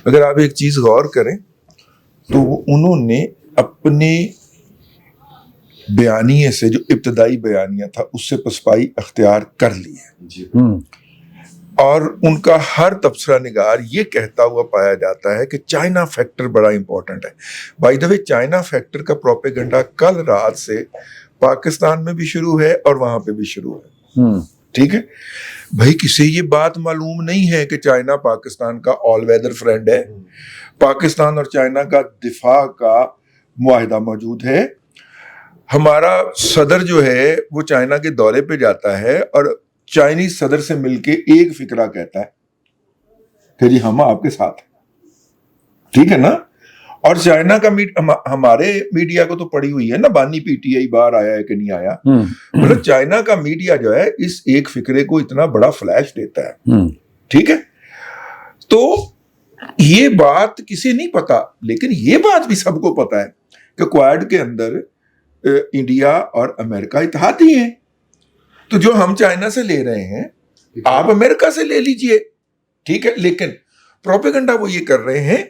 اگر آپ ایک چیز غور کریں تو انہوں نے اپنے بیانیے سے جو ابتدائی بیانیہ تھا اس سے پسپائی اختیار کر لی ہے، اور ان کا ہر تبصرہ نگار یہ کہتا ہوا پایا جاتا ہے کہ چائنا فیکٹر بڑا امپورٹنٹ ہے. By the way China factor کا پروپیگنڈا کل رات سے پاکستان میں بھی شروع ہے اور وہاں پہ بھی شروع ہے. ٹھیک ہے بھائی، کسی یہ بات معلوم نہیں ہے کہ چائنا پاکستان کا آل ویدر فرینڈ ہے. پاکستان اور چائنا کا دفاع کا معاہدہ موجود ہے. ہمارا صدر جو ہے وہ چائنا کے دورے پہ جاتا ہے اور چائنیز صدر سے مل کے ایک فکرہ کہتا ہے کہ جی ہم آپ کے ساتھ ہیں. ٹھیک ہے نا؟ اور چائنا کا ہمارے میڈیا کو تو پڑی ہوئی ہے نا، بانی پی ٹی آئی باہر آیا ہے کہ نہیں آیا، مطلب چائنا کا میڈیا جو ہے اس ایک فکرے کو اتنا بڑا فلیش دیتا ہے. ٹھیک ہے، تو یہ بات کسی نہیں پتا، لیکن یہ بات بھی سب کو پتا ہے کہ کوائڈ کے اندر انڈیا اور امریکہ اتحادی ہیں. تو جو ہم چائنا سے لے رہے ہیں آپ امریکہ سے لے لیجئے. ٹھیک ہے، لیکن پروپیگنڈا وہ یہ کر رہے ہیں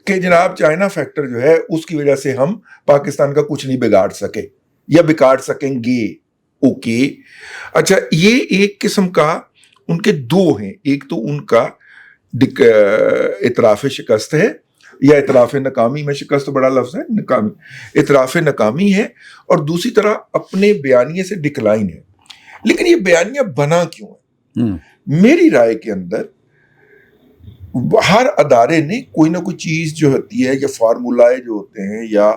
کہ جناب چائنا فیکٹر جو ہے اس کی وجہ سے ہم پاکستان کا کچھ نہیں بگاڑ سکے یا بگاڑ سکیں گے. اوکے، اچھا، یہ ایک قسم کا ان کے دو ہیں. ایک تو ان کا اعتراف شکست ہے یا اعتراف ناکامی، میں شکست بڑا لفظ ہے، ناکامی، اعتراف ناکامی ہے، اور دوسری طرح اپنے بیانیے سے ڈکلائن ہے. لیکن یہ بیانیہ بنا کیوں ہے؟ میری رائے کے اندر ہر ادارے نے کوئی نہ کوئی چیز جو ہوتی ہے یا فارمولائے جو ہوتے ہیں یا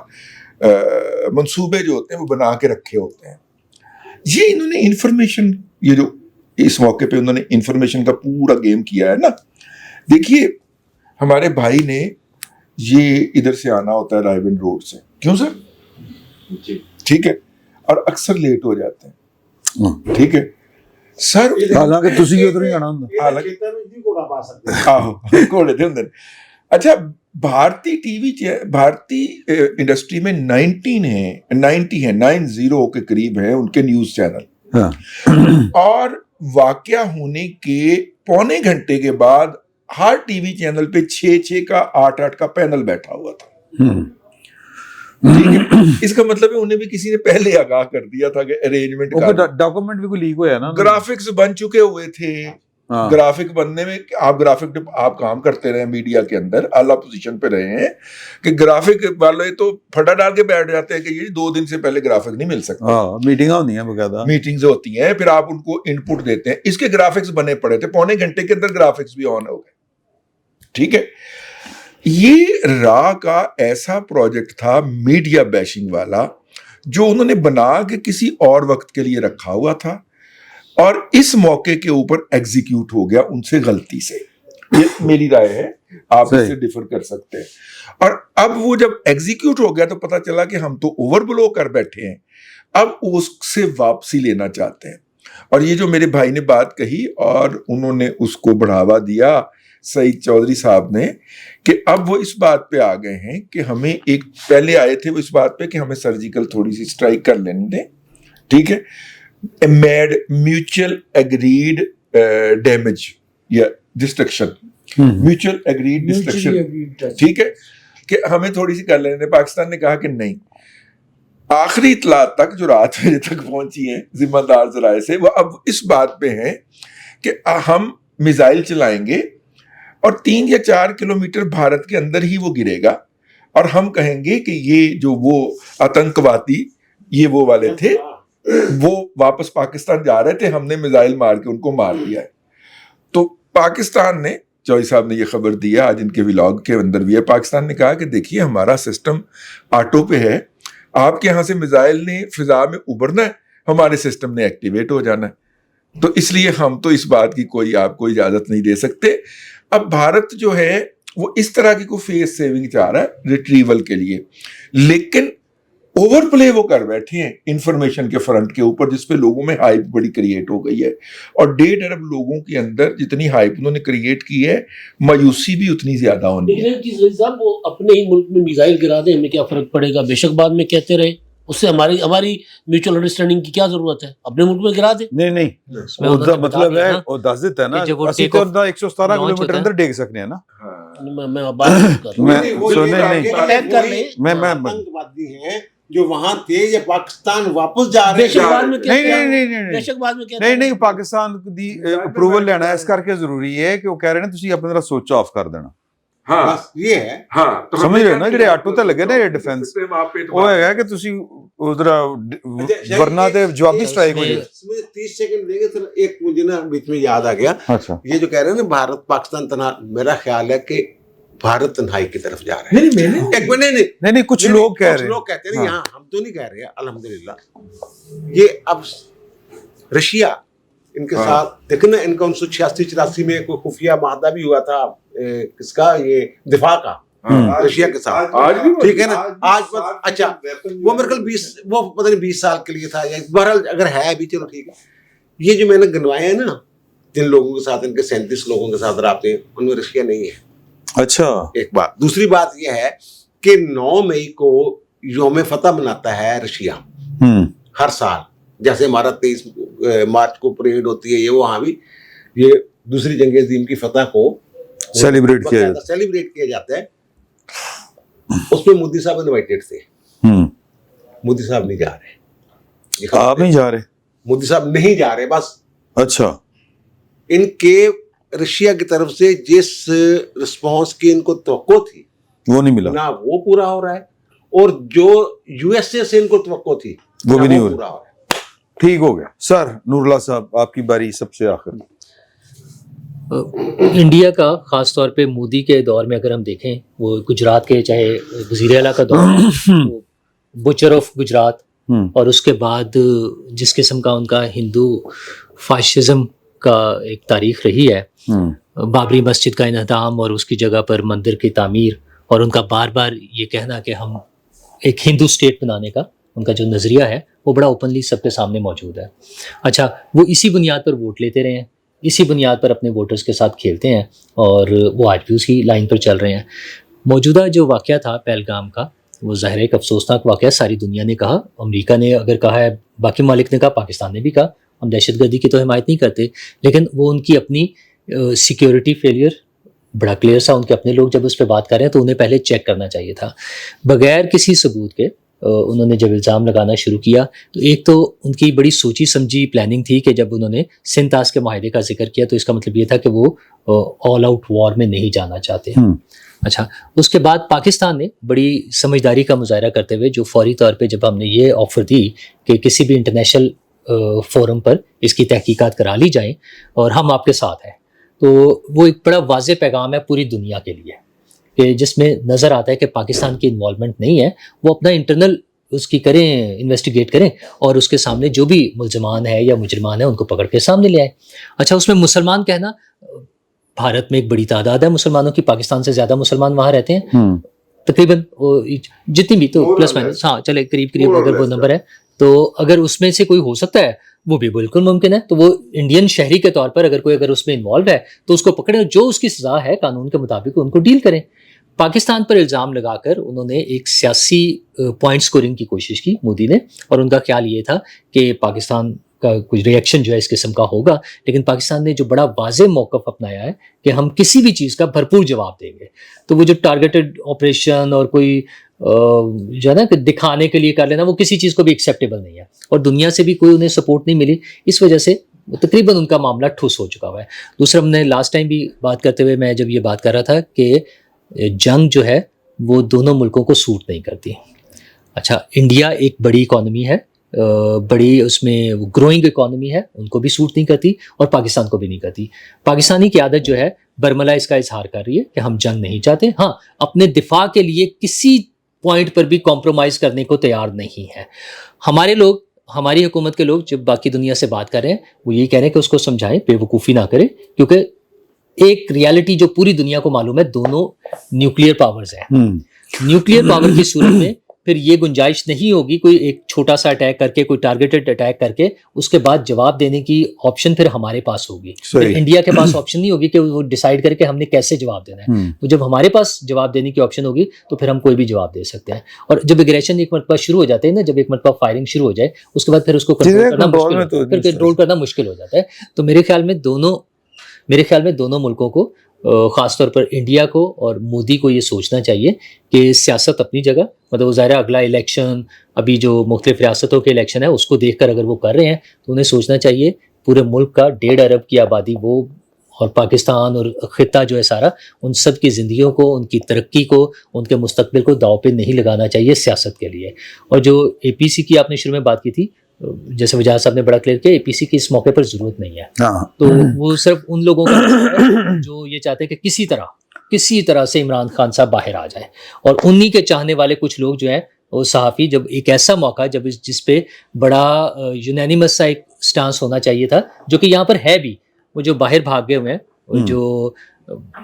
منصوبے جو ہوتے ہیں وہ بنا کے رکھے ہوتے ہیں. یہ انہوں نے انفارمیشن، یہ جو اس موقع پہ انہوں نے انفارمیشن کا پورا گیم کیا ہے نا. دیکھیے ہمارے بھائی نے یہ ادھر سے آنا ہوتا ہے رائے بند روڈ سے، کیوں سر؟ ٹھیک ہے، اور اکثر لیٹ ہو جاتے ہیں. ٹھیک ہے سر، حالانکہ تسی ادھر ہی آنا ہوندا. گھوڑے دے ہوندے. اچھا، بھارتی ٹی وی بھارتی انڈسٹری میں 90 کے قریب ہیں ان کے نیوز چینل، اور واقعہ ہونے کے پونے گھنٹے کے بعد ہر ٹی وی چینل پہ 6 کا 8 کا پینل بیٹھا ہوا تھا. ٹھیک ہے، اس کا مطلب ہے انہیں بھی کسی نے پہلے آگاہ کر دیا تھا کہ ارینجمنٹ ڈاکومنٹ بھی کوئی لیک ہوا ہے نا، گرافکس بن چکے ہوئے تھے. گرافک بننے میں آپ کام کرتے رہے میڈیا کے اندر، اعلیٰ پوزیشن پہ رہے ہیں، کہ گرافک والے تو پھٹا ڈال کے بیٹھ جاتے ہیں کہ یہ 2 دن سے پہلے گرافک نہیں مل سکتا. میٹنگیں ہوتی ہیں باقاعدہ، میٹنگز ہوتی ہیں، پھر آپ ان کو ان پٹ دیتے ہیں. اس کے گرافکس بنے پڑے تھے، پونے گھنٹے کے اندر گرافکس بھی آن ہو گئے. ٹھیک ہے، یہ را کا ایسا پروجیکٹ تھا میڈیا بیشنگ والا جو انہوں نے بنا کے کسی اور وقت کے لیے رکھا ہوا تھا، اور اس موقع کے اوپر ایگزیکیوٹ ہو گیا ان سے غلطی سے. یہ میری رائے ہے، آپ اس سے ڈیفر کر سکتے ہیں. اور اب وہ جب ایگزیکیوٹ ہو گیا تو پتا چلا کہ ہم تو اوور بلو کر بیٹھے ہیں، اب اس سے واپسی لینا چاہتے ہیں. اور یہ جو میرے بھائی نے بات کہی اور انہوں نے اس کو بڑھاوا دیا سعید چودھری صاحب نے، کہ اب وہ اس بات پہ آ گئے ہیں کہ ہمیں ایک پہلے آئے تھے وہ اس بات پہ کہ ہمیں سرجیکل تھوڑی سی اسٹرائک کر لینے دیں. ٹھیک ہے، میڈ میوچل اگریڈ ڈیمیج یا ڈسٹرکشن، میوچل اگریڈ ڈسٹرکشن. ٹھیک ہے، کہ ہمیں تھوڑی سی کر لینے دیں. پاکستان نے کہا کہ نہیں. آخری اطلاعات تک جو رات بجے تک پہنچی ہیں ذمہ دار ذرائع سے، وہ اب اس بات پہ ہیں کہ ہم میزائل چلائیں گے اور 3 یا 4 کلومیٹر بھارت کے اندر ہی وہ گرے گا، اور ہم کہیں گے کہ یہ جو وہ آتنکواتی یہ وہ والے تھے وہ واپس پاکستان جا رہے تھے، ہم نے میزائل مار کے ان کو مار دیا ہے. تو پاکستان نے، چوئی صاحب نے یہ خبر دیا آج ان کے ولاگ کے اندر بھی ہے، پاکستان نے کہا کہ دیکھیے ہمارا سسٹم آٹو پہ ہے، آپ کے یہاں سے میزائل نے فضا میں ابھرنا ہے، ہمارے سسٹم نے ایکٹیویٹ ہو جانا ہے. تو اس لیے ہم تو اس بات کی کوئی آپ کو اجازت نہیں دے سکتے. اب بھارت جو ہے وہ اس طرح کی کوئی فیس سیونگ چاہ رہا ہے ریٹریول کے لیے، لیکن اوور پلے وہ کر بیٹھے ہیں انفارمیشن کے فرنٹ کے اوپر، جس پہ لوگوں میں ہائپ بڑی کریٹ ہو گئی ہے. اور 1.5 ارب لوگوں کے اندر جتنی ہائپ انہوں نے کریٹ کی ہے، مایوسی بھی اتنی زیادہ ہونی ہے. لیکن صاحب وہ اپنے ہی ملک میں میزائل گرا دیں، ہمیں کیا فرق پڑے گا؟ بے شک بعد میں کہتے رہے اس سے ہماری میوچل انڈرسٹینڈنگ کی کیا ضرورت ہے؟ اپنے ملک میں گرا دے. نہیں نہیں میں انہوں نے بتا مطلب دیا ہے نا وہ دس دیتا ہے نا کہ جب وہ اسی take تو off 117 launch کلومیٹر ہوتا ہے. اندر ڈیگ سکنے ہیں نا. میں بات کر رہا ہوں. میں سننے نہیں Attack کر لیں. میں آتنکوادی ہیں جو وہاں تھے یہ پاکستان واپس جا رہے دہشت گرد میں کیا نہیں دہشت گرد میں کیا نہیں پاکستان دی اپروول لینا ہے اس کر کے ضروری ہے کہ وہ کہہ رہے ہیں تسی اپنے طرح سوچ آف کر دینا. ہاں بس یہ ہے. ہاں سمجھ رہے ہو نا جڑے آٹو تے لگے نا یہ ڈیفینس وہ ہے کہ تسی ادھر ورنہ تے جوابی سٹرائک ہو جائے. 30 سیکنڈ دیں گے سر. ایک مجھے نا بیچ میں یاد آ گیا, اچھا یہ جو کہہ رہے ہیں نا بھارت پاکستان تنہا, میرا خیال ہے کہ بھارت تنہائی کی طرف جا رہے ہیں. ایک منٹ نہیں کچھ لوگ کہہ کچھ رہے لوگ کہتے ہیں یہاں, ہم تو نہیں کہہ رہے الحمدللہ. یہ اب رشیا ان کے ساتھ دیکھیں نا, ان کا 1986-84 میں کوئی خفیہ معاہدہ بھی ہوا تھا کس کا, یہ دفاع کا, رشیا کے ساتھ. ٹھیک ہے نا, آج اچھا وہ میرے خیال 20 وہ پتہ نہیں 20 سال کے لیے تھا, یا بہرحال اگر ہے بھی چلو ٹھیک ہے. یہ جو میں نے گنوائے ہیں نا جن لوگوں کے ساتھ, ان کے 37 لوگوں کے ساتھ رابطے, ان میں رشیا نہیں ہے. اچھا ایک بات. دوسری بات یہ ہے کہ 9 مئی کو یوم فتح مناتا ہے رشیا ہر سال, جیسے ہمارا 23 مارچ کو پریڈ ہوتی ہے, یہ وہاں بھی یہ دوسری جنگ عظیم کی فتح کو سیلیبریٹ کیا جاتا ہے. اس میں مودی صاحب انوائٹیڈ تھے. مودی صاحب نہیں جا رہے. آپ نہیں جا رہے؟ مودی صاحب نہیں جا رہے بس. اچھا. ان کے رشیا کی طرف سے جس رسپانس کی ان کو توقع تھی وہ نہیں ملا, نہ وہ پورا ہو رہا ہے, اور جو یو ایس اے سے ان کو توقع تھی وہ بھی نہیں ہو پورا رہا. ہو رہا ہے. ٹھیک ہو گیا. سر نور اللہ صاحب آپ کی باری سب سے آخر. انڈیا کا خاص طور پہ مودی کے دور میں اگر ہم دیکھیں, وہ گجرات کے چاہے وزیر اعلیٰ کا دور ہے, بچر آف گجرات, اور اس کے بعد جس قسم کا ان کا ہندو فاشزم کا ایک تاریخ رہی ہے, بابری مسجد کا انہدام اور اس کی جگہ پر مندر کی تعمیر, اور ان کا بار بار یہ کہنا کہ ہم ایک ہندو اسٹیٹ بنانے کا ان کا جو نظریہ ہے وہ بڑا اوپنلی سب کے سامنے موجود ہے. اچھا, وہ اسی بنیاد پر ووٹ لیتے رہے ہیں, اسی بنیاد پر اپنے ووٹرز کے ساتھ کھیلتے ہیں, اور وہ آج بھی اسی لائن پر چل رہے ہیں. موجودہ جو واقعہ تھا پہلگام کا, وہ ظاہر ایک افسوسناک واقعہ, ساری دنیا نے کہا, امریکہ نے اگر کہا ہے, باقی ممالک نے کہا, پاکستان نے بھی کہا ہم دہشت گردی کی تو حمایت نہیں کرتے, لیکن وہ ان کی اپنی سیکیورٹی فیلئر بڑا کلیئر سا. ان کے اپنے لوگ جب اس پہ بات کر رہے ہیں تو انہیں پہلے چیک کرنا چاہیے تھا. بغیر کسی ثبوت کے انہوں نے جب الزام لگانا شروع کیا, تو ایک تو ان کی بڑی سوچی سمجھی پلاننگ تھی کہ جب انہوں نے سنتاس کے معاہدے کا ذکر کیا تو اس کا مطلب یہ تھا کہ وہ آل آؤٹ وار میں نہیں جانا چاہتے. اچھا, اس کے بعد پاکستان نے بڑی سمجھداری کا مظاہرہ کرتے ہوئے جو فوری طور پہ جب ہم نے یہ آفر دی کہ کسی بھی انٹرنیشنل فورم پر اس کی تحقیقات کرا لی جائیں اور ہم آپ کے ساتھ ہیں, تو وہ ایک بڑا واضح پیغام ہے پوری دنیا کے لیے کہ جس میں نظر آتا ہے کہ پاکستان کی انوالومنٹ نہیں ہے, وہ اپنا انٹرنل اس کی کریں, انویسٹیگیٹ کریں, اور اس کے سامنے جو بھی ملزمان ہے یا مجرمان ہیں ان کو پکڑ کے سامنے لے آئیں. اچھا, اس میں مسلمان کہنا, بھارت میں ایک بڑی تعداد ہے مسلمانوں کی, پاکستان سے زیادہ مسلمان وہاں رہتے ہیں تقریباً, جتنی بھی تو پلس مائنس, ہاں چلے قریب اگر وہ نمبر ہے, تو اگر اس میں سے کوئی ہو سکتا ہے وہ بھی بالکل ممکن ہے. تو وہ انڈین شہری کے طور پر اگر کوئی اگر اس میں انوالو ہے تو اس کو پکڑیں, جو اس کی سزا ہے قانون کے مطابق ان کو ڈیل کریں. پاکستان پر الزام لگا کر انہوں نے ایک سیاسی پوائنٹ سکورنگ کی کوشش کی مودی نے, اور ان کا خیال یہ تھا کہ پاکستان کا کچھ ریئیکشن جو ہے اس قسم کا ہوگا, لیکن پاکستان نے جو بڑا واضح موقف اپنایا ہے کہ ہم کسی بھی چیز کا بھرپور جواب دیں گے. تو وہ جو ٹارگیٹڈ آپریشن اور کوئی جو ہے نا کہ دکھانے کے لیے کر لینا, وہ کسی چیز کو بھی ایکسیپٹیبل نہیں ہے, اور دنیا سے بھی کوئی انہیں سپورٹ نہیں ملی. اس وجہ سے تقریباً ان کا معاملہ ٹھوس ہو چکا ہوا ہے. دوسرا, ہم نے لاسٹ ٹائم بھی بات کرتے ہوئے میں جب یہ بات کر رہا تھا کہ جنگ جو ہے وہ دونوں ملکوں کو سوٹ نہیں کرتی. اچھا, انڈیا ایک بڑی اکانومی ہے, بڑی اس میں گروئنگ اکانومی ہے, ان کو بھی سوٹ نہیں کرتی اور پاکستان کو بھی نہیں کرتی. پاکستانی قیادت جو ہے برملا اس کا اظہار کر رہی ہے کہ ہم جنگ نہیں چاہتے, ہاں اپنے دفاع کے لیے کسی پوائنٹ پر بھی کمپرومائز کرنے کو تیار نہیں ہے. ہمارے لوگ, ہماری حکومت کے لوگ جب باقی دنیا سے بات کر رہے ہیں وہ یہی کہہ رہے ہیں کہ اس کو سمجھائیں, بے وقوفی نہ کریں, کیونکہ ایک ریالٹی جو پوری دنیا کو معلوم ہے, دونوں نیوکلیئر پاورز ہیں. نیوکلیئر پاور کی صورت میں پھر یہ گنجائش نہیں ہوگی کوئی ایک چھوٹا سا اٹیک کر کے، کوئی ٹارگیٹڈ اٹیک کر کے اس کے بعد جواب دینے کی آپشن پھر ہمارے پاس ہوگی. انڈیا کے پاس آپشن نہیں ہوگی کہ وہ ڈیسائیڈ کر کے ہم نے کیسے جواب دینا ہے. وہ جب ہمارے پاس جواب دینے کی آپشن ہوگی تو پھر ہم کوئی بھی جواب دے سکتے ہیں. اور جب اگریشن ایک مرتبہ شروع ہو جاتے ہیں نا، جب ایک مرتبہ فائرنگ شروع ہو جائے اس کے بعد پھر اس کو کنٹرول کرنا مشکل ہو جاتا ہے. تو میرے خیال میں دونوں ملکوں کو، خاص طور پر انڈیا کو اور مودی کو یہ سوچنا چاہیے کہ سیاست اپنی جگہ، مطلب ظاہر اگلا الیکشن، ابھی جو مختلف ریاستوں کے الیکشن ہے اس کو دیکھ کر اگر وہ کر رہے ہیں تو انہیں سوچنا چاہیے پورے ملک کا 1.5 ارب کی آبادی وہ اور پاکستان اور خطہ جو ہے سارا، ان سب کی زندگیوں کو، ان کی ترقی کو، ان کے مستقبل کو داؤ پہ نہیں لگانا چاہیے سیاست کے لیے. اور جو اے پی سی کی آپ نے شروع میں بات کی تھی، جیسے وجاہت صاحب نے بڑا کلیئر کیا، اے پی سی کی اس موقع پر ضرورت نہیں ہے. تو وہ صرف ان لوگوں کا جو یہ چاہتے ہیں کہ کسی طرح سے عمران خان صاحب باہر آ جائیں، اور انہی کے چاہنے والے کچھ لوگ جو ہیں وہ صحافی، جب ایک ایسا موقع جس پہ بڑا یونینیمس سا ایک سٹانس ہونا چاہیے تھا، جو کہ یہاں پر ہے بھی، وہ جو باہر بھاگ گئے ہوئے ہیں، جو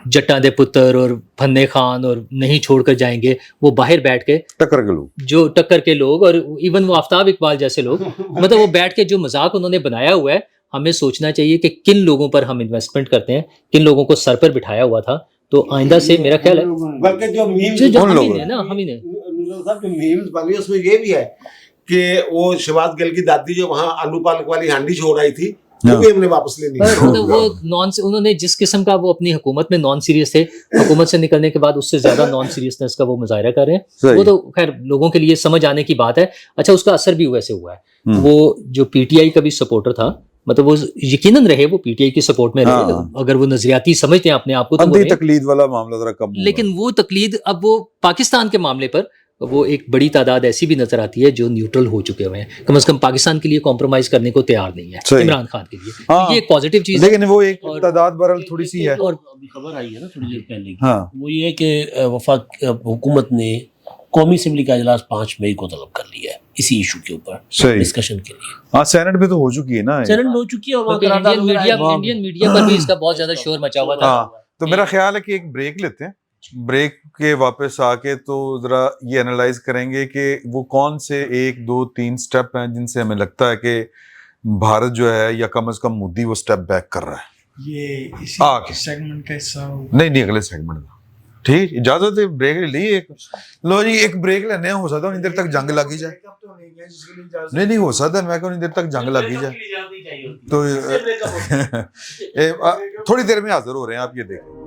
جٹاں دے پتر اور پھنے خان اور نہیں چھوڑ کر جائیں گے، وہ باہر بیٹھ کے ٹکر کے لوگ اور ایون وہ آفتاب اقبال جیسے لوگ، مطلب وہ بیٹھ کے جو مذاق انہوں نے بنایا ہوا ہے، ہمیں سوچنا چاہیے کہ کن لوگوں پر ہم انویسٹمنٹ کرتے ہیں، کن لوگوں کو سر پر بٹھایا ہوا تھا. تو آئندہ سے میرا خیال ہے بلکہ جو میمز بنی اس میں یہ بھی ہے کہ وہ شہباز گل کی دادی جو وہاں آلو پالک والی ہانڈی چھوڑ آئی تھی، وہ بھی ہم نے واپس لینی ہے. وہ انہوں نے جس قسم کا وہ اپنی حکومت میں نان سیریس تھے، حکومت سے نکلنے کے بعد اس سے زیادہ نان سیریسنس کا وہ مظاہرہ کر رہے ہیں. وہ تو خیر لوگوں کے لیے سمجھ آنے کی بات ہے. اچھا، اس کا اثر بھی ویسے ہوا ہے. وہ جو پی ٹی آئی کا بھی سپورٹر تھا، مطلب وہ یقیناً رہے، وہ پی ٹی آئی کی سپورٹ میں رہے، اگر وہ نظریاتی سمجھتے ہیں اپنے آپ کو تو تقلید والا معاملہ ذرا کم، لیکن وہ تقلید اب وہ پاکستان کے معاملے پر وہ ایک بڑی تعداد ایسی بھی نظر آتی ہے جو نیوٹرل ہو چکے ہوئے ہیں، کم از کم پاکستان کے لیے کمپرومائز کرنے کو تیار نہیں ہے عمران خان کے لیے. یہ ایک پازیٹیو چیز ہے، لیکن وہ ایک تعداد برحال تھوڑی سی ہے. اور ابھی خبر آئی ہے نا تھوڑی دیر پہلے کی، وہ یہ ہے کہ وفاق حکومت نے قومی اسمبلی کا اجلاس 5 مئی کو طلب کر لیا ہے اسی ایشو کے اوپر ڈسکشن کے لیے. ہاں، سینٹ میں تو ہو چکی ہے نا، سینٹ میں ہو چکی ہے، اور انڈین میڈیا پر بھی اس کا بہت زیادہ شور مچا ہوا تھا. تو میرا خیال ہے کہ ایک بریک لیتے ہیں، بریک کے واپس آ کے تو ذرا یہ انالائز کریں گے کہ وہ کون سے 1 2 3 سٹیپ ہیں جن سے ہمیں لگتا ہے کہ بھارت جو ہے یا کم از کم مودی وہ سٹیپ بیک کر رہا ہے. یہ اسی سیگمنٹ کا حصہ ہوگا. نہیں اگلے سیگمنٹ کا. ٹھیک، اجازت ہے، بریک لے لیے. لو جی، ایک بریک لینے ہو سکتا ہے دیر تک جنگ لگی جائے. نہیں ہو سکتا میں کہ دیر تک جنگ لگی جائے تو تھوڑی دیر میں حاضر ہو رہے ہیں آپ، یہ دیکھیں.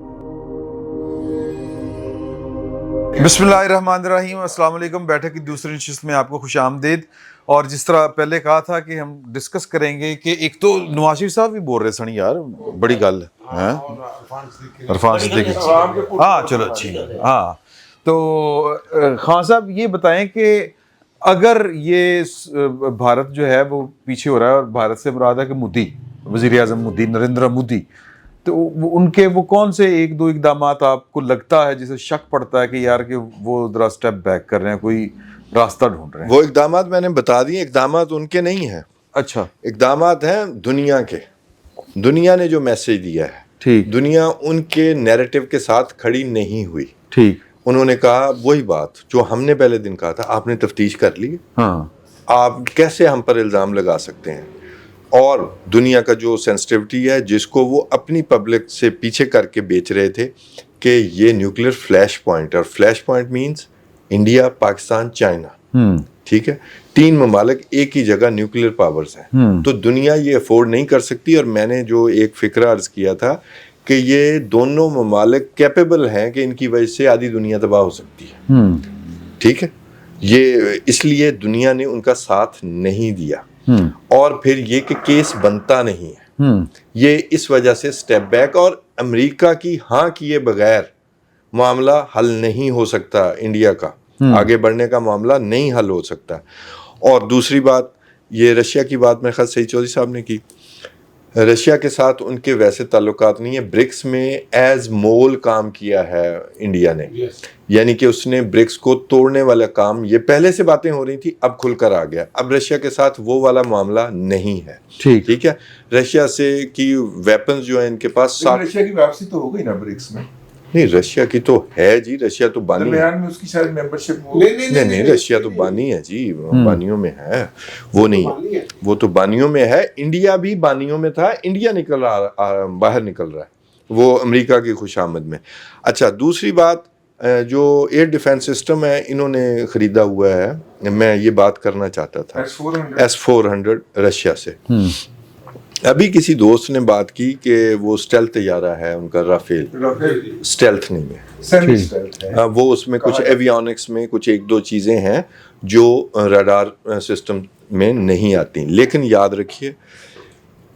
بسم اللہ الرحمن الرحیم. السلام علیکم. بیٹھک کی دوسری نشست میں آپ کو خوش آمدید. اور جس طرح پہلے کہا تھا کہ ہم ڈسکس کریں گے کہ ایک تو نواز شریف صاحب بھی بول رہے سن یار بڑی گل ہے، عرفان صدیقی، ہاں چلو اچھی ہے. ہاں تو خان صاحب یہ بتائیں کہ اگر یہ بھارت جو ہے وہ پیچھے ہو رہا ہے، اور بھارت سے مراد ہے کہ مودی، وزیر اعظم مودی، نریندر مودی، تو ان کے وہ کون سے 1 2 اقدامات آپ کو لگتا ہے جسے شک پڑتا ہے کہ یار کہ وہ ذرا سٹیپ بیک کر رہے ہیں، کوئی راستہ ڈھونڈ رہے ہیں؟ وہ اقدامات میں نے بتا دیے، اقدامات ان کے نہیں ہیں. اچھا، اقدامات ہیں دنیا کے. دنیا نے جو میسج دیا ہے، ٹھیک، دنیا ان کے نیریٹو کے ساتھ کھڑی نہیں ہوئی. ٹھیک، انہوں نے کہا وہی بات جو ہم نے پہلے دن کہا تھا، آپ نے تفتیش کر لی، ہاں، آپ کیسے ہم پر الزام لگا سکتے ہیں. اور دنیا کا جو سینسٹیوٹی ہے جس کو وہ اپنی پبلک سے پیچھے کر کے بیچ رہے تھے کہ یہ نیوکلیر فلیش پوائنٹ، اور flash point means India, Pakistan, China, ٹھیک ہے، 3 ممالک ایک ہی جگہ نیوکلیر پاورز ہیں. تو دنیا یہ افورڈ نہیں کر سکتی. اور میں نے جو ایک فکرہ عرض کیا تھا کہ یہ دونوں ممالک کیپیبل ہیں کہ ان کی وجہ سے آدھی دنیا تباہ ہو سکتی ہے. ٹھیک ہے، یہ اس لیے دنیا نے ان کا ساتھ نہیں دیا. اور پھر یہ کہ کیس بنتا نہیں ہے، یہ اس وجہ سے سٹیپ بیک. اور امریکہ کی ہاں کیے بغیر معاملہ حل نہیں ہو سکتا، انڈیا کا آگے بڑھنے کا معاملہ نہیں حل ہو سکتا. اور دوسری بات، یہ رشیا کی بات میں خیال سعید چودھری صاحب نے کی. رشیا کے ساتھ ان کے ویسے تعلقات نہیں ہیں. برکس میں ایز مول کام کیا ہے انڈیا نے، یعنی کہ اس نے برکس کو توڑنے والا کام، یہ پہلے سے باتیں ہو رہی تھی، اب کھل کر آ گیا. اب رشیا کے ساتھ وہ والا معاملہ نہیں ہے. ٹھیک ہے، رشیا سے کی ویپنز جو ہیں ان کے پاس، رشیا کی واپسی تو ہو گئی نا برکس میں. نہیں رشیا کی تو ہے جی, رشیا تو بانی ہے. درمیان میں اس کی شاید ممبرشپ نہیں رشیا تو بانی ہے جی, بانیوں میں ہے, وہ نہیں ہے, وہ تو بانیوں میں ہے. انڈیا بھی بانیوں میں تھا, انڈیا باہر نکل رہا ہے وہ امریکہ کی خوش آمد میں. اچھا دوسری بات, جو ایئر ڈیفنس سسٹم ہے انہوں نے خریدا ہوا ہے, میں یہ بات کرنا چاہتا تھا, S-400 رشیا سے. ابھی کسی دوست نے بات کی کہ وہ اسٹیلتھ طیارہ ہے ان کا, رافیل اسٹیلتھ نہیں ہے وہ, اس میں کچھ ایویونکس میں کچھ ایک دو چیزیں ہیں جو ریڈار سسٹم میں نہیں آتی. لیکن یاد رکھیے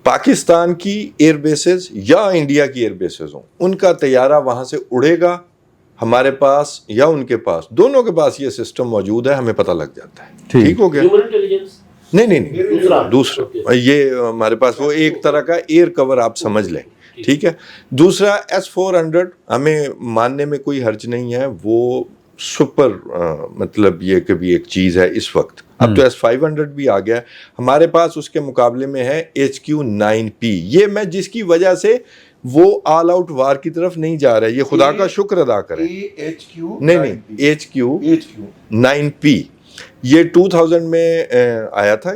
پاکستان کی ایئر بیسز یا انڈیا کی ایئر بیسز ہوں, ان کا طیارہ وہاں سے اڑے گا, ہمارے پاس یا ان کے پاس, دونوں کے پاس یہ سسٹم موجود ہے, ہمیں پتہ لگ جاتا ہے. ٹھیک ہو گیا؟ نہیں دوسرا یہ ہمارے پاس وہ ایک طرح کا ایئر کور آپ سمجھ لیں. ٹھیک ہے. دوسرا S-400 ہمیں ماننے میں کوئی حرج نہیں ہے, وہ سپر مطلب یہ کہ بھی ایک چیز ہے اس وقت. اب تو S-500 بھی آ گیا ہمارے پاس, اس کے مقابلے میں ہے HQ-9P. یہ میں جس کی وجہ سے وہ آل آؤٹ وار کی طرف نہیں جا رہا ہے, یہ خدا کا شکر ادا کریں. نہیں HQ-9P یہ 2000 میں آیا تھا.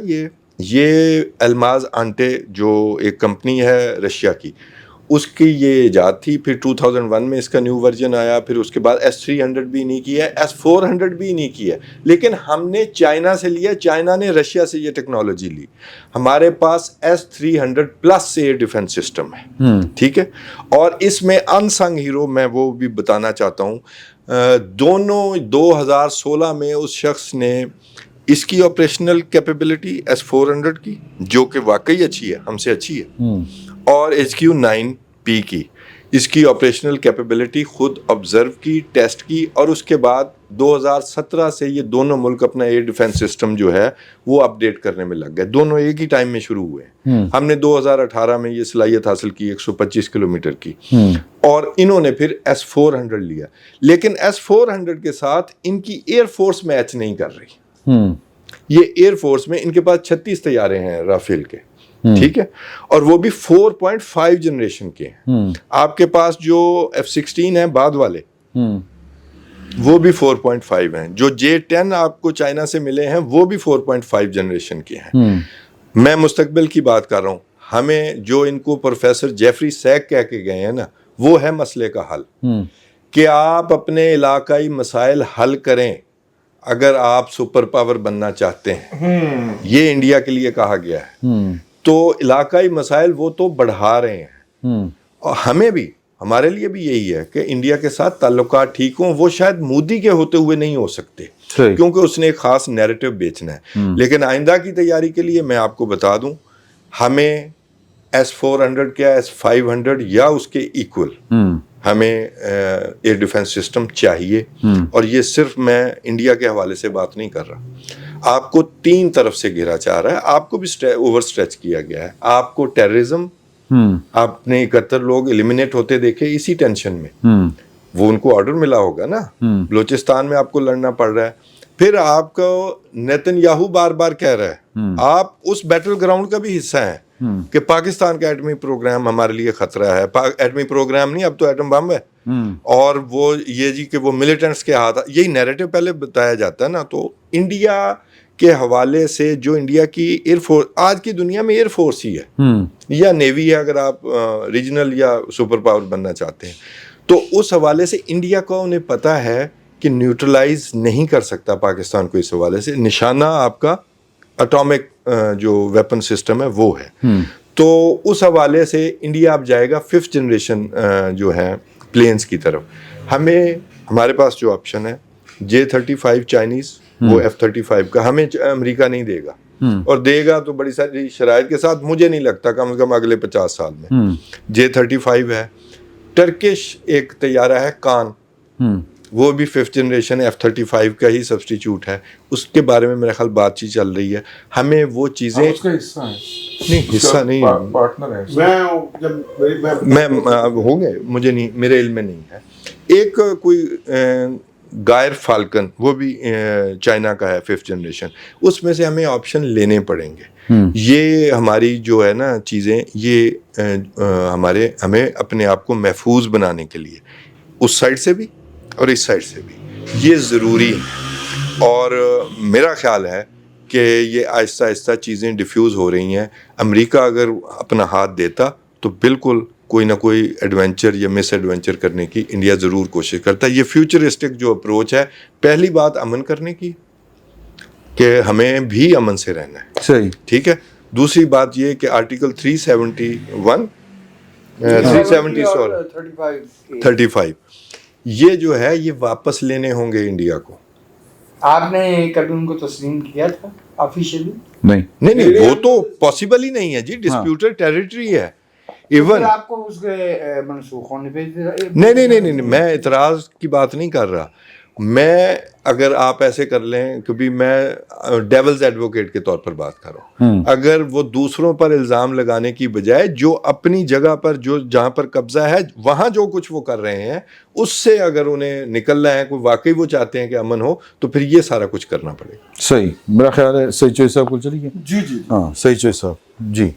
یہ الماز آنٹے جو ایک کمپنی ہے رشیا کی, اس کی یہ ایجاد تھی. پھر 2001 میں اس کا نیو ورژن آیا, پھر اس کے بعد S-300 بھی نہیں کیا ہے, S-400 بھی نہیں کیا, لیکن ہم نے چائنا سے لیا, چائنا نے رشیا سے یہ ٹیکنالوجی لی. ہمارے پاس S-300 پلس سے ایئر ڈیفنس سسٹم ہے. ٹھیک ہے. اور اس میں ان سنگ ہیرو میں وہ بھی بتانا چاہتا ہوں, دونوں 2016 میں اس شخص نے اس کی آپریشنل کیپیبلٹی S-400 کی جو کہ واقعی اچھی ہے, ہم سے اچھی ہے, اور HQ-9P کی اس کی آپریشنل کیپیبلٹی خود آبزرو کی, ٹیسٹ کی, اور اس کے بعد 2017 سے یہ دونوں ملک اپنا ایئر ڈیفنس سسٹم جو ہے وہ اپڈیٹ کرنے میں لگ گئے. دونوں ایک ہی ٹائم میں شروع ہوئے ہیں. ہم نے 2018 میں یہ صلاحیت حاصل کی 125 کلومیٹر کی, اور انہوں نے پھر S-400 لیا. لیکن S-400 کے ساتھ ان کی ایئر فورس میچ نہیں کر رہی. یہ ایئر فورس میں ان کے پاس 36 طیارے ہیں رافیل کے. ٹھیک ہے. اور وہ بھی 4.5 جنریشن کے ہیں. آپ کے پاس جو F-16 ہیں بعد والے وہ بھی 4.5 ہیں. جو J-10 آپ کو چائنا سے ملے ہیں وہ بھی 4.5 جنریشن کے ہیں. میں مستقبل کی بات کر رہا ہوں. ہمیں جو ان کو پروفیسر جیفری سیک کہہ کے گئے ہیں نا, وہ ہے مسئلے کا حل, کہ آپ اپنے علاقائی مسائل حل کریں اگر آپ سپر پاور بننا چاہتے ہیں. یہ انڈیا کے لیے کہا گیا ہے. تو علاقائی مسائل وہ تو بڑھا رہے ہیں, اور ہمیں بھی, ہمارے لیے بھی یہی ہے کہ انڈیا کے ساتھ تعلقات ٹھیک ہوں. وہ شاید مودی کے ہوتے ہوئے نہیں ہو سکتے کیونکہ اس نے ایک خاص نیریٹو بیچنا ہے. لیکن آئندہ کی تیاری کے لیے میں آپ کو بتا دوں, ہمیں S-400 کیا S-500 یا اس کے ایکول ہمیں ایئر ڈیفنس سسٹم چاہیے. اور یہ صرف میں انڈیا کے حوالے سے بات نہیں کر رہا, آپ کو 3 طرف سے گھیرا چاہ رہا ہے. آپ کو بھی اوور اسٹریچ کیا گیا ہے. آپ کو ٹیررزم, آپ نے 71 لوگ ایلیمینیٹ ہوتے دیکھے اسی ٹینشن میں, وہ ان کو آرڈر ملا ہوگا نا. بلوچستان میں آپ کو لڑنا پڑ رہا ہے. پھر آپ کو نیتن یاہو بار بار کہہ رہا ہے آپ اس بیٹل گراؤنڈ کا بھی حصہ ہیں کہ پاکستان کا ایٹمی پروگرام ہمارے لیے خطرہ ہے. ایٹمی پروگرام نہیں, اب تو ایٹم بم ہے. اور وہ یہ جی کہ وہ ملیٹنٹس کے ہاتھ, یہی نیریٹو پہلے بتایا جاتا ہے نا. تو انڈیا کے حوالے سے جو انڈیا کی ایئر فورس آج کی دنیا میں ایئر فورس ہی ہے یا نیوی ہے, اگر آپ ریجنل یا سپر پاور بننا چاہتے ہیں, تو اس حوالے سے انڈیا کو انہیں پتہ ہے کہ نیوٹرلائز نہیں کر سکتا پاکستان کو. اس حوالے سے نشانہ آپ کا اٹامک جو ویپن سسٹم ہے وہ ہے. تو اس حوالے سے انڈیا اب جائے گا 5th جنریشن جو ہے پلینز کی طرف. ہمارے پاس جو آپشن ہے J-35 چائنیز, وہ F-35 کا ہمیں امریکہ نہیں دے گا, اور دے گا تو بڑی ساری شرائط کے ساتھ. مجھے نہیں لگتا کم از کم اگلے 50 سال میں. J-35 ہے. ٹرکش ایک طیارہ ہے کان, وہ بھی 5th جنریشن F-35 کا ہی سبسٹیچیوٹ ہے. اس کے بارے میں میرے خیال بات چیت چل رہی ہے. ہمیں وہ چیزیں اس کا حصہ ہے, نہیں حصہ نہیں, پارٹنر ہے. میں ہوں گے, مجھے نہیں, میرے علم میں نہیں ہے. ایک کوئی گائر فالکن, وہ بھی چائنا کا ہے 5th جنریشن. اس میں سے ہمیں آپشن لینے پڑیں گے. یہ ہماری جو ہے نا چیزیں, یہ ہمیں اپنے آپ کو محفوظ بنانے کے لیے اس سائڈ سے بھی اور اس سائڈ سے بھی، یہ ضروری ہے۔ اور میرا خیال ہے کہ یہ آہستہ آہستہ چیزیں ڈیفیوز ہو رہی ہیں۔ امریکہ اگر اپنا ہاتھ دیتا تو بالکل کوئی نہ کوئی ایڈونچر یا مس ایڈونچر کرنے کی انڈیا ضرور کوشش کرتا ہے۔ یہ فیوچرسٹک جو اپروچ ہے، پہلی بات امن کرنے کی کہ ہمیں بھی امن سے رہنا ہے، صحیح، ٹھیک ہے۔ دوسری بات یہ کہ آرٹیکل 371 35 یہ جو ہے یہ واپس لینے ہوں گے انڈیا کو۔ آپ نے کبھی ان کو تسلیم کیا تھا آفیشیلی؟ نہیں نہیں وہ تو پاسبل ہی نہیں ہے جی، ڈسپیوٹڈ ٹیریٹری ہے۔ ایون آپ کو اس کے منسوخ ہونے پہ نہیں میں اعتراض کی بات نہیں کر رہا۔ میں اگر آپ ایسے کر لیں، کبھی میں ڈیولز ایڈوکیٹ کے طور پر بات کر رہا ہوں، اگر وہ دوسروں پر الزام لگانے کی بجائے جو اپنی جگہ پر جو جہاں پر قبضہ ہے وہاں جو کچھ وہ کر رہے ہیں اس سے اگر انہیں نکلنا ہے، کوئی واقعی وہ چاہتے ہیں کہ امن ہو، تو پھر یہ سارا کچھ کرنا پڑے گا۔ صحیح، میرا خیال ہے سعید چوہی صاحب کو چلیے۔ جی ہاں سعید چوہی صاحب جی،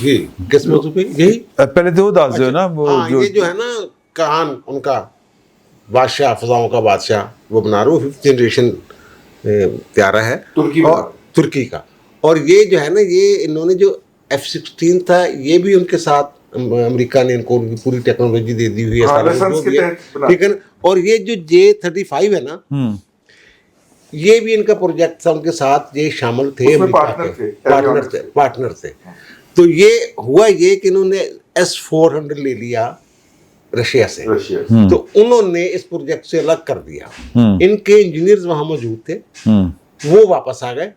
جی کس موضوع پہ؟ یہی پہلے تو وہ دس دو نا، وہ یہ جو ہے نا کہان ان کا بادشاہ، فضاؤں کا بادشاہ وہ بنا رہا ہوں، 5th جنریشن پیارا ہے ترکی کا۔ اور یہ جو ہے نا، یہ انہوں نے جو F-16 تھا، یہ بھی ان کے ساتھ امریکہ نے ان کو پوری ٹیکنالوجی دے دی ہوئی ہے، ٹھیک ہے نا۔ اور یہ جو J-35 ہے نا، یہ بھی ان کا پروجیکٹ تھا، ان کے ساتھ یہ شامل تھے، پارٹنر تھے۔ تو یہ ہوا یہ کہ انہوں نے S-400 لے لیا رشیا سے، تو انہوں نے اس پروجیکٹ سے الگ کر دیا۔ ان کے انجینئرز وہاں موجود تھے، وہ واپس آ گئے،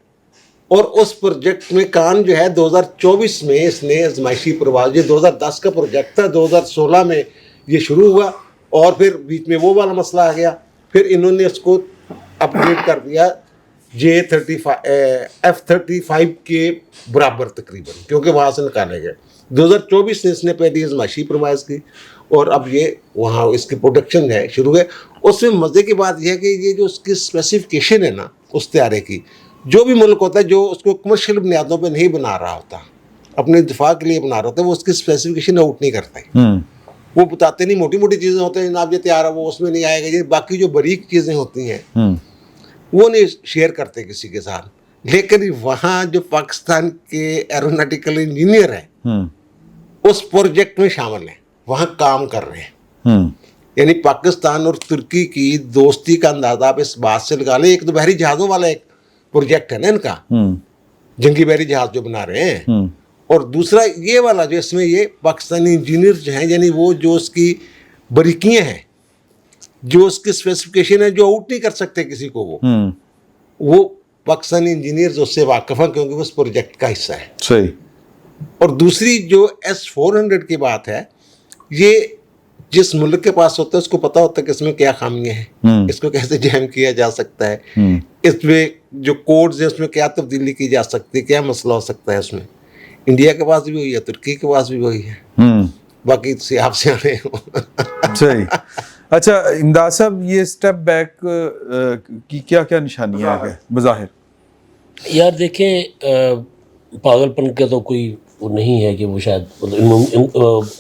اور اس پروجیکٹ میں کان جو ہے 2024 میں اس نے ازمائشی پرواز، یہ 2010 کا پروجیکٹ تھا، 2016 میں یہ شروع ہوا، اور پھر بیچ میں وہ والا مسئلہ آ گیا، پھر انہوں نے اس کو اپ گریڈ کر دیا F-35 کے برابر تقریباً، کیونکہ وہاں سے نکالے گئے۔ 2024 میں اس نے پہلی ازمائشی پرواز کی، اور اب یہ وہاں اس کی پروڈکشن ہے شروع ہے۔ اس میں مزے کی بات یہ ہے کہ یہ جو اس کی اسپیسیفکیشن ہے نا اس طیارے کی، جو بھی ملک ہوتا ہے جو اس کو کمرشل بنیادوں پہ نہیں بنا رہا ہوتا، اپنے دفاع کے لیے بنا رہا ہوتا ہے، وہ اس کی اسپیسیفکیشن آؤٹ نہیں کرتا ہے۔ وہ بتاتے نہیں، موٹی موٹی چیزیں ہوتے ہیں، جناب یہ تیار ہے وہ اس میں نہیں آئے گا، یہ باقی جو باریک چیزیں ہوتی ہیں وہ نہیں شیئر کرتے کسی کے ساتھ۔ لیکن وہاں جو پاکستان کے ایروناٹیکل انجینئر ہیں اس پروجیکٹ میں شامل ہیں، وہاں کام کر رہے ہیں۔ یعنی پاکستان اور ترکی کی دوستی کا اندازہ آپ اس بات سے لگا لیں، ایک تو بحری جہازوں والا ایک پروجیکٹ ہے نا ان کا، جنگی بحری جہاز جو بنا رہے ہیں، اور دوسرا یہ والا جو اس میں یہ پاکستانی انجینئر جو ہیں، یعنی وہ جو اس کی باریکیاں ہیں، جو اس کی اسپیسیفکیشن ہے، جو آؤٹ نہیں کر سکتے کسی کو، وہ پاکستانی انجینئرز اس سے واقف ہیں، کیونکہ وہ اس پروجیکٹ کا حصہ ہے۔ صحیح۔ اور دوسری جو S-400 کی بات ہے، یہ جس ملک کے پاس ہوتا ہے اس کو پتا ہوتا ہے کہ اس میں کیا خامیاں ہیں، اس کو کیسے جیم کیا جا سکتا ہے، اس میں جو کوڈز ہیں اس میں کیا تبدیلی کی جا سکتی ہے، کیا مسئلہ ہو سکتا ہے اس میں۔ انڈیا کے پاس بھی وہی ہے، ترکی کے پاس بھی وہی ہے، باقی آپ سے آنے صحیح۔ اچھا امداد صاحب، یہ اسٹیپ بیک کی کیا کیا نشانیاں ہیں بظاہر؟ یار دیکھیں، پاگل پن کا تو کوئی وہ نہیں ہے کہ وہ شاید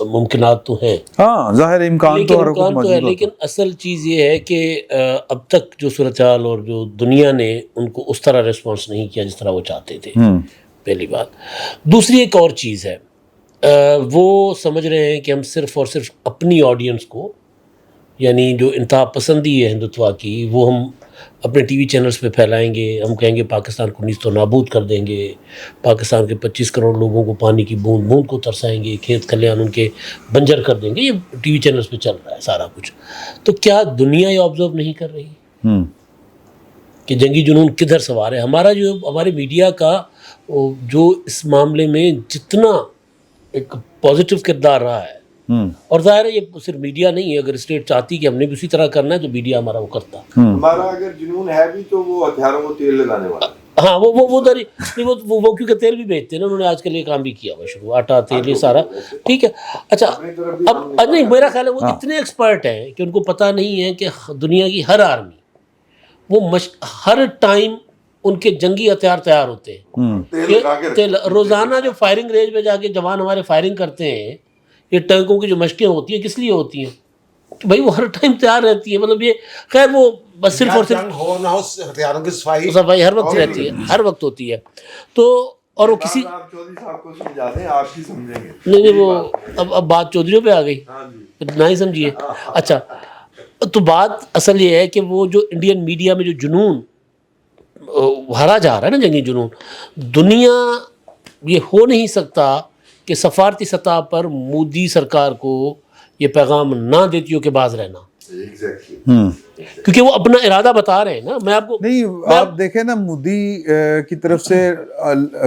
ممکنات تو ہیں، ہاں ظاہر امکان تو ہے، لیکن اصل چیز یہ ہے کہ اب تک جو صورتحال اور جو دنیا نے ان کو اس طرح ریسپانس نہیں کیا جس طرح وہ چاہتے تھے، پہلی بات۔ دوسری ایک اور چیز ہے، وہ سمجھ رہے ہیں کہ ہم صرف اور صرف اپنی آڈینس کو، یعنی جو انتہا پسندی ہے ہندوتوا کی، وہ ہم اپنے ٹی وی چینلز پہ پھیلائیں گے، ہم کہیں گے پاکستان کو نیست و نابود کر دیں گے، پاکستان کے 25 کروڑ لوگوں کو پانی کی بوند بوند کو ترسائیں گے، کھیت کھلیان ان کے بنجر کر دیں گے، یہ ٹی وی چینلز پہ چل رہا ہے سارا کچھ۔ تو کیا دنیا یہ آبزرو نہیں کر رہی کہ جنگی جنون کدھر سوار ہے؟ ہمارے میڈیا کا جو اس معاملے میں جتنا ایک پازیٹیو کردار رہا ہے، اور ظاہر ہے یہ صرف میڈیا نہیں ہے، اگر اسٹیٹ چاہتی کہ ہم نے بھی اسی طرح کرنا ہے تو میڈیا ہمارا وہ کرتا۔ ہمارا اگر جنون ہے بھی تو وہ ہتھیاروں کو تیل لگانے والا، ہاں وہ کیونکہ تیل بھی بیچتے ہیں نا، انہوں نے آج کل یہ کام بھی کیا ہوا شروع، آٹا تیل یہ سارا، ٹھیک ہے۔ اچھا اب نہیں، میرا خیال ہے وہ اتنے ایکسپرٹ ہیں کہ ان کو پتہ نہیں ہے کہ دنیا کی ہر آرمی، وہ ہر ٹائم ان کے جنگی ہتھیار تیار ہوتے ہیں، روزانہ جو فائرنگ رینج پہ جا کے جوان ہمارے فائرنگ کرتے ہیں، یہ ٹینکوں کی جو مشقیں ہوتی ہیں کس لیے ہوتی ہیں کہ بھائی وہ ہر ٹائم تیار رہتی ہیں. مطلب یہ خیر وہ بس صرف اور صرف جنگ ہو نہ ہو ہتھیاروں کی صفائی صفائی ہر وقت رہتی ہے, ہر وقت ہوتی ہے. تو اور وہ کسی آپ چودھری صاحب کو سمجھا دیں, آپ ہی سمجھیں گے. نہیں وہ اب بات چودھریوں پہ آ گئی, نہ ہی سمجھیے. اچھا تو بات اصل یہ ہے کہ وہ جو انڈین میڈیا میں جو جنون بھرا جا رہا ہے نا, جنگی جنون, دنیا یہ ہو نہیں سکتا کہ سفارتی سطح پر مودی سرکار کو یہ پیغام نہ دیتی ہو کہ باز رہنا, کیونکہ وہ اپنا ارادہ بتا رہے ہیں نا. میں آپ کو نہیں, آپ دیکھیں نا مودی کی طرف سے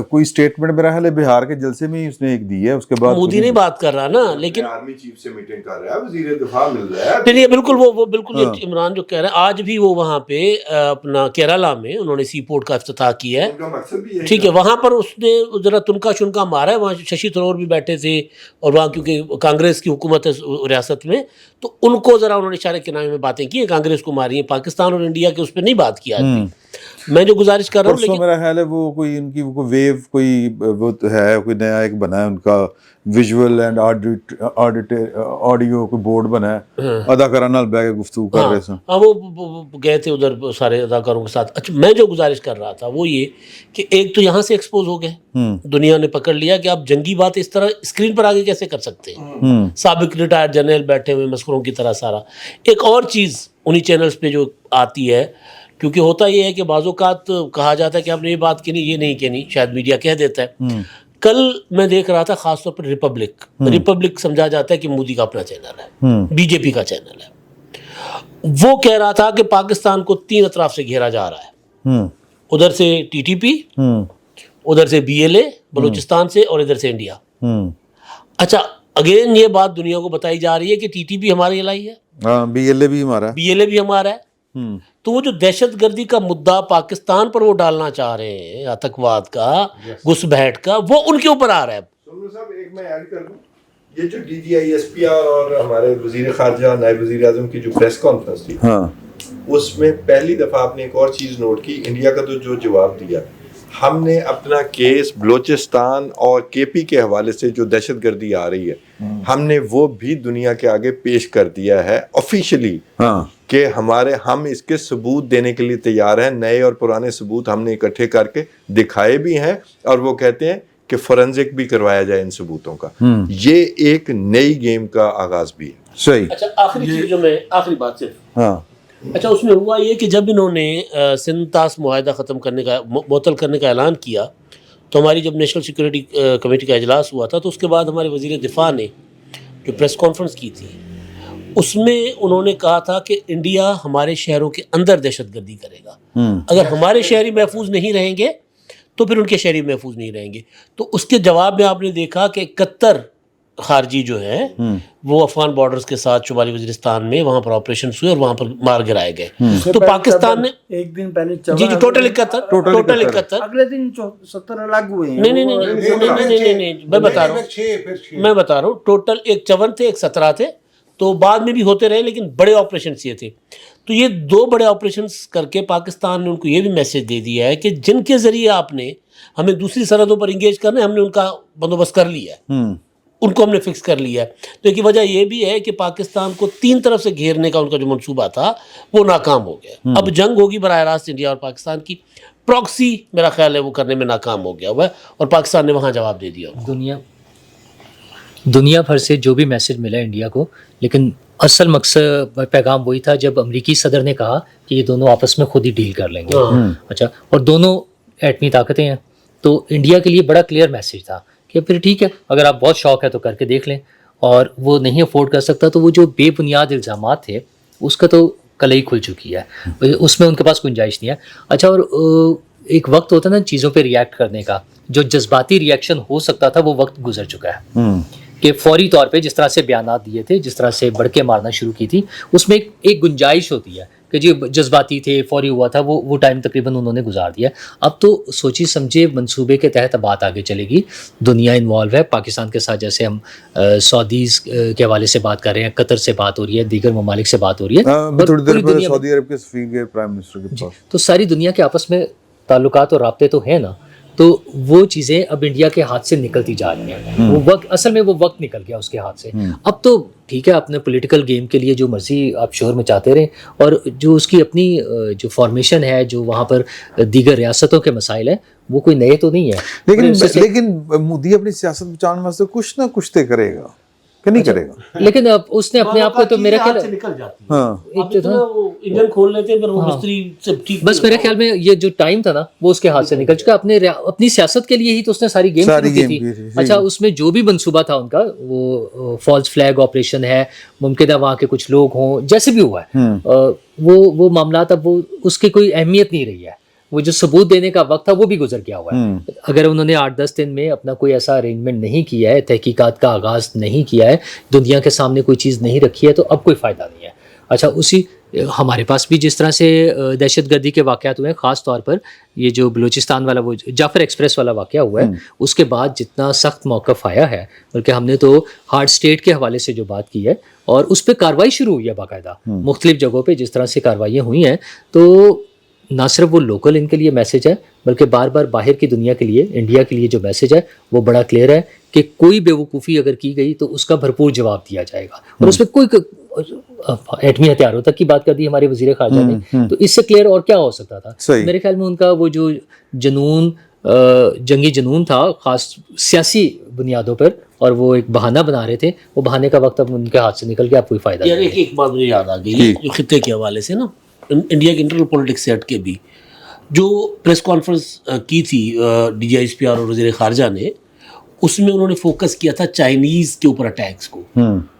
کوئی اسٹیٹمنٹ میرا خیال ہے بہار کے جلسے میں ہی اس نے ایک دی ہے, اس کے بعد مودی نہیں بات کر رہا نا, لیکن آرمی چیف سے میٹنگ کر رہا ہے, وزیر دفاع مل رہا ہے. نہیں بالکل وہ بالکل عمران جو کہہ رہے ہیں, آج بھی وہ وہاں پہ اپنا کیرلا میں انہوں نے سی پورٹ کا افتتاح کیا ہے, ان کا مقصد بھی ٹھیک ہے. وہاں پر اس نے ذرا تنکا شنکا مارا ہے, وہاں ششی تھرور بھی بیٹھے تھے, اور وہاں کیونکہ کانگریس کی حکومت ہے ریاست میں, تو ان کو ذرا انہوں نے اشارے کے نامے میں باتیں کی ہیں, کانگریس کو ماری ہیں. پاکستان اور انڈیا کے اس پہ نہیں بات کیا. میں جو گزارش کر رہا ہوں, پرسوں میرا خیال ہے وہ کوئی ان کی کوئی ویو کوئی وہ ہے, کوئی نیا ایک بنا ہے ان کا ویژول اینڈ آڈیو کوئی بورڈ بنا ہے, اداکارہ نال بیٹھ کے گفتگو کر رہے سن. ہاں وہ گئے تھے ادھر سارے اداکاروں کے ساتھ. اچھا میں جو گزارش کر رہا تھا وہ یہ کہ ایک تو یہاں سے ایکسپوز ہو گئے, دنیا نے پکڑ لیا کہ آپ جنگی بات اس طرح اسکرین پر آگے کیسے کر سکتے ہیں, سابق ریٹائرڈ جنرل بیٹھے ہوئے مسخروں کی طرح سارا. ایک اور چیز انہی چینلز پہ جو آتی ہے, کیونکہ ہوتا یہ ہے کہ بعض اوقات کہا جاتا ہے کہ آپ نے یہ بات کہنی, یہ نہیں کہنی, شاید میڈیا کہہ دیتا ہے. کل میں دیکھ رہا تھا خاص طور پر ریپبلک سمجھا جاتا ہے کہ مودی کا اپنا چینل ہے, بی جے پی کا چینل ہے. وہ کہہ رہا تھا کہ پاکستان کو 3 اطراف سے گھیرا جا رہا ہے, ادھر سے ٹی ٹی پی, ادھر سے بی ایل اے بلوچستان سے, اور ادھر سے انڈیا. اچھا اگین یہ بات دنیا کو بتائی جا رہی ہے کہ ٹی ٹی پی ہمارے علائی ہے, بی ایل اے بھی ہمارا ہے. تو وہ جو دہشت گردی کا مدعا پاکستان پر وہ ڈالنا چاہ رہے ہیں, آتنکواد کا, گھس بیٹھ کا, وہ ان کے اوپر آ رہا ہے. سمرو صاحب ایک میں ایڈ کر دوں, یہ جو D G I S P R اور ہمارے وزیر خارجہ نائب وزیر اعظم کی جو پریس کانفرنس تھی, اس میں پہلی دفعہ آپ نے ایک اور چیز نوٹ کی, انڈیا کا تو جو جواب دیا, ہم نے اپنا کیس بلوچستان اور کے پی کے حوالے سے جو دہشت گردی آ رہی ہے, ہم نے وہ بھی دنیا کے آگے پیش کر دیا ہے آفیشلی, کہ ہم اس کے ثبوت دینے کے لیے تیار ہیں. نئے اور پرانے ثبوت ہم نے اکٹھے کر کے دکھائے بھی ہیں, اور وہ کہتے ہیں کہ فورنزک بھی کروایا جائے ان ثبوتوں کا. یہ ایک نئی گیم کا آغاز بھی ہے. صحیح. اچھا آخری چیز جو میں آخری بات صرف اچھا اس میں ہوا یہ کہ جب انہوں نے سندھ طاس معاہدہ ختم کرنے کا معطل کرنے کا اعلان کیا, تو ہماری جب نیشنل سیکورٹی کمیٹی کا اجلاس ہوا تھا, تو اس کے بعد ہمارے وزیر دفاع نے جو پریس کانفرنس کی تھی, اس میں انہوں نے کہا تھا کہ انڈیا ہمارے شہروں کے اندر دہشت گردی کرے گا, اگر ہمارے شہری محفوظ نہیں رہیں گے تو پھر ان کے شہری محفوظ نہیں رہیں گے. تو اس کے جواب میں آپ نے دیکھا کہ 71 خارجی جو ہیں وہ افغان بارڈرز کے ساتھ شمالی وزیرستان میں وہاں پر آپریشنز ہوئے اور وہاں پر مار گرائے گئے. تو پاکستان نے ایک دن پہلے جی ٹوٹل 71 اگلے دن 70 الگ ہوئے ہیں. نہیں میں بتا رہا ہوں ٹوٹل ایک 54 تھے, ایک 17 تھے, تو بعد میں بھی ہوتے رہے, لیکن بڑے آپریشنز یہ تھے. تو یہ 2 بڑے آپریشنز کر کے پاکستان نے ان کو یہ بھی میسج دے دیا ہے کہ جن کے ذریعے آپ نے ہمیں دوسری سرحدوں پر انگیج کرنا ہے, ہم نے ان کا بندوبست کر لیا ہے, ان کو ہم نے فکس کر لیا ہے. تو ایک وجہ یہ بھی ہے کہ پاکستان کو 3 طرف سے گھیرنے کا ان کا جو منصوبہ تھا وہ ناکام ہو گیا. اب جنگ ہوگی براہ راست انڈیا اور پاکستان کی. پراکسی میرا خیال ہے وہ کرنے میں ناکام ہو گیا ہوا ہے, اور پاکستان نے وہاں جواب دے دیا. دنیا بھر سے جو بھی میسج ملا انڈیا کو, لیکن اصل مقصد پیغام وہی تھا جب امریکی صدر نے کہا کہ یہ دونوں آپس میں خود ہی ڈیل کر لیں گے. اچھا, اور دونوں ایٹمی طاقتیں ہیں, تو انڈیا کے لیے بڑا کلیئر میسج تھا کہ پھر ٹھیک ہے, اگر آپ بہت شوق ہے تو کر کے دیکھ لیں, اور وہ نہیں افورڈ کر سکتا تو وہ جو بے بنیاد الزامات تھے اس کا تو کلئی کھل چکی ہے, اس میں ان کے پاس گنجائش نہیں ہے. اچھا, اور ایک وقت ہوتا ہے نا چیزوں پہ ریئیکٹ کرنے کا, جو جذباتی ریئیکشن ہو سکتا تھا وہ وقت گزر چکا ہے. کہ فوری طور پہ جس طرح سے بیانات دیے تھے, جس طرح سے بڑھ کے مارنا شروع کی تھی, اس میں ایک گنجائش ہوتی ہے کہ جی جذباتی تھے, فوری ہوا تھا, وہ ٹائم تقریباً انہوں نے گزار دیا. اب تو سوچی سمجھے منصوبے کے تحت بات آگے چلے گی. دنیا انوالو ہے پاکستان کے ساتھ, جیسے ہم سعودیز کے حوالے سے بات کر رہے ہیں, قطر سے بات ہو رہی ہے, دیگر ممالک سے بات ہو رہی ہے, سعودی عرب کے سفیر گئے پرائم منسٹر کے پاس. تو ساری دنیا کے آپس میں تعلقات اور رابطے تو ہیں نا, تو وہ چیزیں اب انڈیا کے ہاتھ سے نکلتی جا رہی ہیں. وہ وقت اصل میں وہ وقت نکل گیا اس کے ہاتھ سے. اب تو ٹھیک ہے اپنے پولیٹیکل گیم کے لیے جو مرضی آپ شور میں چاہتے رہیں, اور جو اس کی اپنی جو فارمیشن ہے, جو وہاں پر دیگر ریاستوں کے مسائل ہیں, وہ کوئی نئے تو نہیں ہے. لیکن مودی اپنی سیاست بچانے واسطے کچھ نہ کچھ تو کرے گا کہ نہیں کرے گا. لیکن اب اس نے اپنے آپ کو تو میرا خیال سے نکل جاتی ہے. اب اتنا وہ انجن کھول لیتے ہیں پھر وہ مستری سے ٹھیک. بس میرے خیال میں یہ جو ٹائم تھا نا وہ اس کے ہاتھ سے نکل چکا. اپنی سیاست کے لیے ہی تو اس نے ساری گیم شروع کی تھی. اچھا, اس میں جو بھی منصوبہ تھا ان کا, وہ فالس فلیگ آپریشن ہے, ممکن ہے وہاں کے کچھ لوگ ہوں, جیسے بھی ہوا ہے, وہ معاملات اب وہ اس کی کوئی اہمیت نہیں رہی ہے. وہ جو ثبوت دینے کا وقت تھا وہ بھی گزر گیا ہوا ہے. اگر انہوں نے 8-10 دن میں اپنا کوئی ایسا ارینجمنٹ نہیں کیا ہے, تحقیقات کا آغاز نہیں کیا ہے, دنیا کے سامنے کوئی چیز نہیں رکھی ہے, تو اب کوئی فائدہ نہیں ہے. اچھا, اسی ہمارے پاس بھی جس طرح سے دہشت گردی کے واقعات ہوئے ہیں, خاص طور پر یہ جو بلوچستان والا وہ جعفر ایکسپریس والا واقعہ ہوا ہے, اس کے بعد جتنا سخت موقف آیا ہے, بلکہ ہم نے تو ہارڈ اسٹیٹ کے حوالے سے جو بات کی ہے, اور اس پہ کارروائی شروع ہوئی ہے باقاعدہ مختلف جگہوں پہ جس طرح سے کارروائیاں ہوئی ہیں. تو نہ صرف وہ لوکل ان کے لیے میسج ہے, بلکہ بار بار باہر کی دنیا کے لیے, انڈیا کے لیے جو میسج ہے وہ بڑا کلیئر ہے کہ کوئی بیوقوفی اگر کی گئی تو اس کا بھرپور جواب دیا جائے گا. اور اس میں کوئی ایٹمی ہتھیاروں تک کی بات کر دی ہمارے وزیر خارجہ نے, تو اس سے کلیئر اور کیا ہو سکتا تھا. میرے خیال میں ان کا وہ جو جنون, جنگی جنون تھا خاص سیاسی بنیادوں پر, اور وہ ایک بہانہ بنا رہے تھے, وہ بہانے کا وقت اب ان کے ہاتھ سے نکل گیا, اب کوئی فائدہ نہیں. ایک بات مجھے یاد آ گئی جو خطے کے حوالے سے نا, انڈیا کے انٹرنل پولیٹکس سے ہٹ کے بھی جو پریس کانفرنس کی تھی ڈی جی ایس پی اور وزیر خارجہ نے, اس میں انہوں نے فوکس کیا تھا چائنیز کے اوپر اٹیکس کو,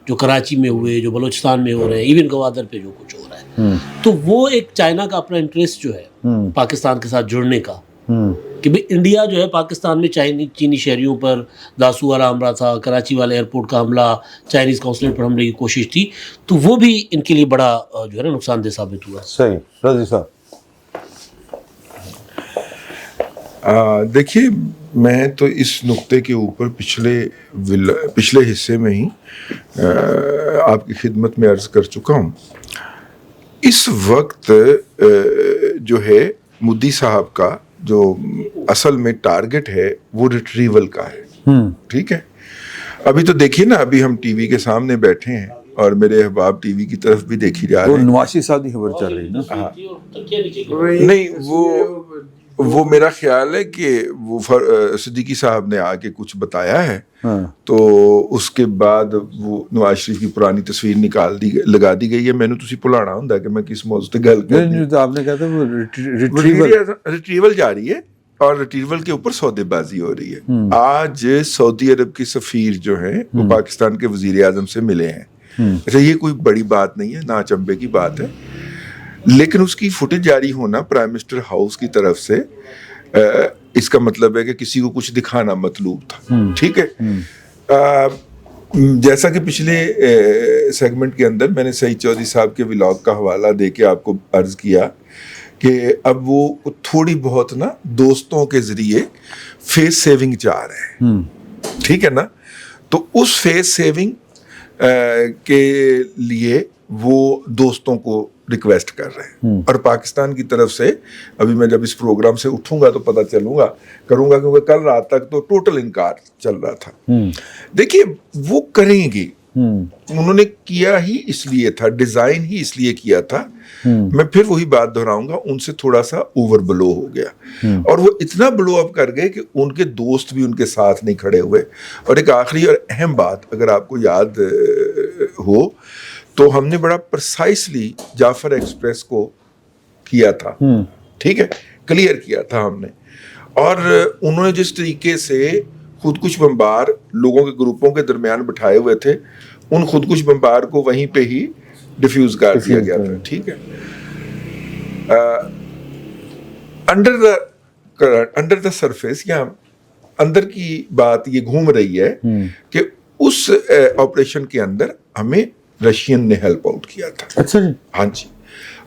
جو کراچی میں ہوئے, جو بلوچستان میں ہو رہے ہیں, ایون گوادر پہ جو کچھ ہو رہا ہے. تو وہ ایک چائنا کا اپنا انٹرسٹ جو ہے پاکستان کے ساتھ جڑنے کا, کہ بھئی انڈیا جو ہے پاکستان میں چینی شہریوں پر داسو والا حملہ تھا, کراچی والے ایئرپورٹ کا حملہ, چائنیز قونصلیٹ پر حملے کی کوشش تھی, تو وہ بھی ان کے لیے بڑا جو ہے نا نقصان دہ ثابت ہوا. صحیح. رضی صاحب, دیکھیے میں تو اس نقطے کے اوپر پچھلے حصے میں ہی آپ کی خدمت میں عرض کر چکا ہوں. اس وقت جو ہے مودی صاحب کا جو اصل میں ٹارگٹ ہے وہ ریٹریول کا ہے. ٹھیک ہے, ابھی تو دیکھیے نا, ابھی ہم ٹی وی کے سامنے بیٹھے ہیں اور میرے احباب ٹی وی کی طرف بھی دیکھی جا رہے ہیں. نواسی صاحب کی خبر چل رہی نا. نہیں, وہ میرا خیال ہے کہ وہ صدیقی صاحب نے آ کے کچھ بتایا ہے, تو اس کے بعد وہ نواز شریف کی پرانی تصویر لگا دی گئی ہے. میں نے تسی بھلانا ہوندا کہ میں کس موضوع تے گل کر رہی ہوں. آپ نے کہا تھا وہ ریٹریول جاری ہے, اور ریٹریول کے اوپر سودے بازی ہو رہی ہے. آج سعودی عرب کی سفیر جو ہیں وہ پاکستان کے وزیر اعظم سے ملے ہیں. اچھا, یہ کوئی بڑی بات نہیں ہے, نہ چنبے کی بات ہے, لیکن اس کی فوٹیج جاری ہونا پرائم منسٹر ہاؤس کی طرف سے اس کا مطلب ہے کہ کسی کو کچھ دکھانا مطلوب تھا. ٹھیک ہے, جیسا کہ پچھلے سیگمنٹ کے اندر میں نے سعید چودھری صاحب کے ولاگ کا حوالہ دے کے آپ کو عرض کیا کہ اب وہ تھوڑی بہت نا دوستوں کے ذریعے فیس سیونگ چاہ رہے ہیں. ٹھیک ہے نا, تو اس فیس سیونگ کے لیے وہ دوستوں کو ریکویسٹ کر رہے ہیں. اور پاکستان کی طرف سے ابھی میں جب اس پروگرام سے اٹھوں گا تو پتہ کروں گا کیونکہ کل رات تک تو ٹوٹل انکار چل رہا تھا. دیکھیے وہ کریں گے, انہوں نے کیا ہی اس لیے تھا, ڈیزائن ہی اس لیے کیا تھا. میں پھر وہی بات دہراؤں گا, ان سے تھوڑا سا اوور بلو ہو گیا, اور وہ اتنا بلو اپ کر گئے کہ ان کے دوست بھی ان کے ساتھ نہیں کھڑے ہوئے. اور ایک آخری اور اہم بات اگر آپ کو یاد ہو تو ہم نے بڑا پرسائسلی جعفر ایکسپریس کو کیا تھا. ٹھیک ہے, کلیئر کیا تھا ہم نے, اور انہوں نے جس طریقے سے خودکش بمبار لوگوں کے گروپوں کے درمیان بٹھائے ہوئے تھے, ان خودکش بمبار کو وہیں پہ ہی ڈیفیوز کر دیا گیا تھا. ٹھیک ہے, انڈر دا سرفیس یا اندر کی بات یہ گھوم رہی ہے کہ اس آپریشن کے اندر ہمیں رشین نے ہیلپ آؤٹ کیا تھا. اچھا جی, ہاں جی,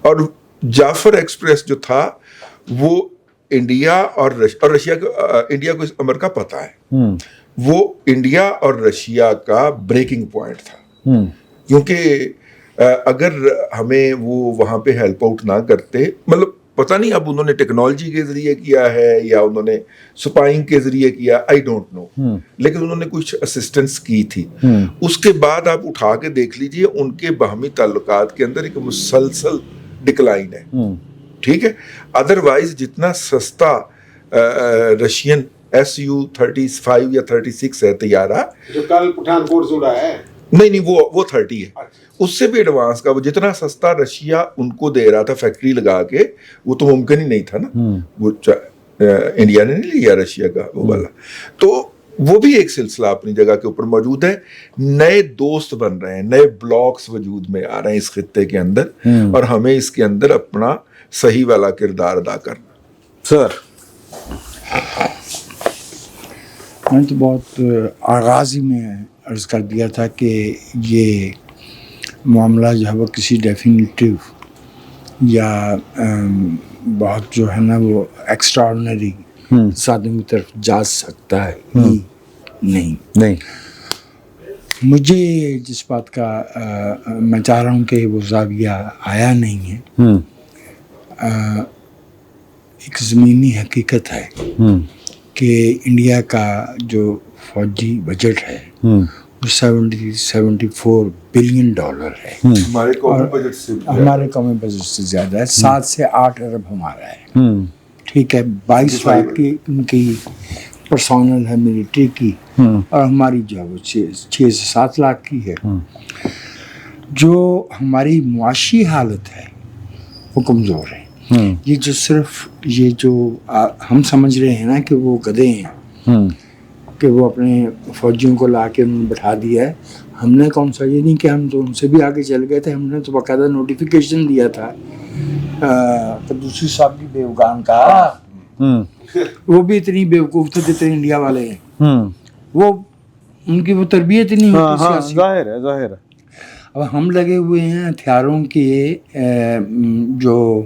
اور جعفر ایکسپریس جو تھا وہ انڈیا اور رشیا کو, انڈیا کو اس امر کا پتہ ہے, وہ انڈیا اور رشیا کا بریکنگ پوائنٹ تھا. کیونکہ اگر ہمیں وہ وہاں پہ ہیلپ آؤٹ نہ کرتے, مطلب پتہ نہیں اب انہوں نے ٹیکنالوجی کے ذریعے کیا ہے یا انہوں نے سپائنگ کے ذریعے کیا, آئی ڈونٹ نو, لیکن انہوں نے کچھ اسسٹنس کی تھی. اس کے بعد آپ اٹھا کے دیکھ لیجئے ان کے باہمی تعلقات کے اندر ایک مسلسل ڈکلائن ہے, ٹھیک ہے. ادروائز جتنا سستا رشین Su-35 یا 36 ہے طیارہ جو کل پٹھان کوٹ سے اڑا ہے, نہیں وہ 30 ہے, اس سے بھی ایڈوانس کا, وہ جتنا سستا رشیا ان کو دے رہا تھا فیکٹری لگا کے, وہ تو ممکن ہی نہیں تھا نا, وہ انڈیا نے نہیں لیا رشیا کا وہ والا. تو وہ بھی ایک سلسلہ اپنی جگہ کے اوپر موجود ہے. نئے دوست بن رہے ہیں, نئے بلاکس وجود میں آ رہے ہیں اس خطے کے اندر, اور ہمیں اس کے اندر اپنا صحیح والا کردار ادا کرنا. سر میں تو بہت آغاز ہی میں عرض کر دیا تھا کہ یہ معاملہ جو ہے وہ کسی ڈیفینیٹیو یا بہت جو ہے نا وہ ایکسٹرا آرڈنری سادوں کی طرف جا سکتا ہے ہی نہیں. مجھے جس بات کا میں چاہ رہا ہوں کہ وہ زاویہ آیا نہیں ہے, ایک زمینی حقیقت ہے کہ انڈیا کا جو فوجی بجٹ ہے وہ $74 بلین ہے. ہمارے قومی بجٹ سے ہمارے قومی بجٹ سے زیادہ ہے. 7 سے 8 ارب ہمارا ہے, ٹھیک ہے. 22 لاکھ کی ان کی پرسونل ہے ملٹری کی, اور ہماری جو ہے وہ 6 سے 7 لاکھ کی ہے. جو ہماری معاشی حالت ہے وہ کمزور ہے. یہ جو صرف یہ جو ہم سمجھ رہے ہیں نا کہ وہ گدھے ہیں, کہ وہ اپنے فوجیوں کو لا کے انہوں نے بٹھا دیا ہے. ہم نے کون سا, یہ نہیں کہ ہم تو ان سے بھی آگے چل گئے تھے, ہم نے تو باقاعدہ نوٹیفیکیشن دیا تھا دوسری صاحب کی بیوقان کا. وہ بھی اتنی بیوقوف تھے جتنے انڈیا والے ہیں, وہ ان کی وہ تربیت ہی نہیں ہوتی سیاسی. ظاہر ہے. اب ہم لگے ہوئے ہیں ہتھیاروں کے جو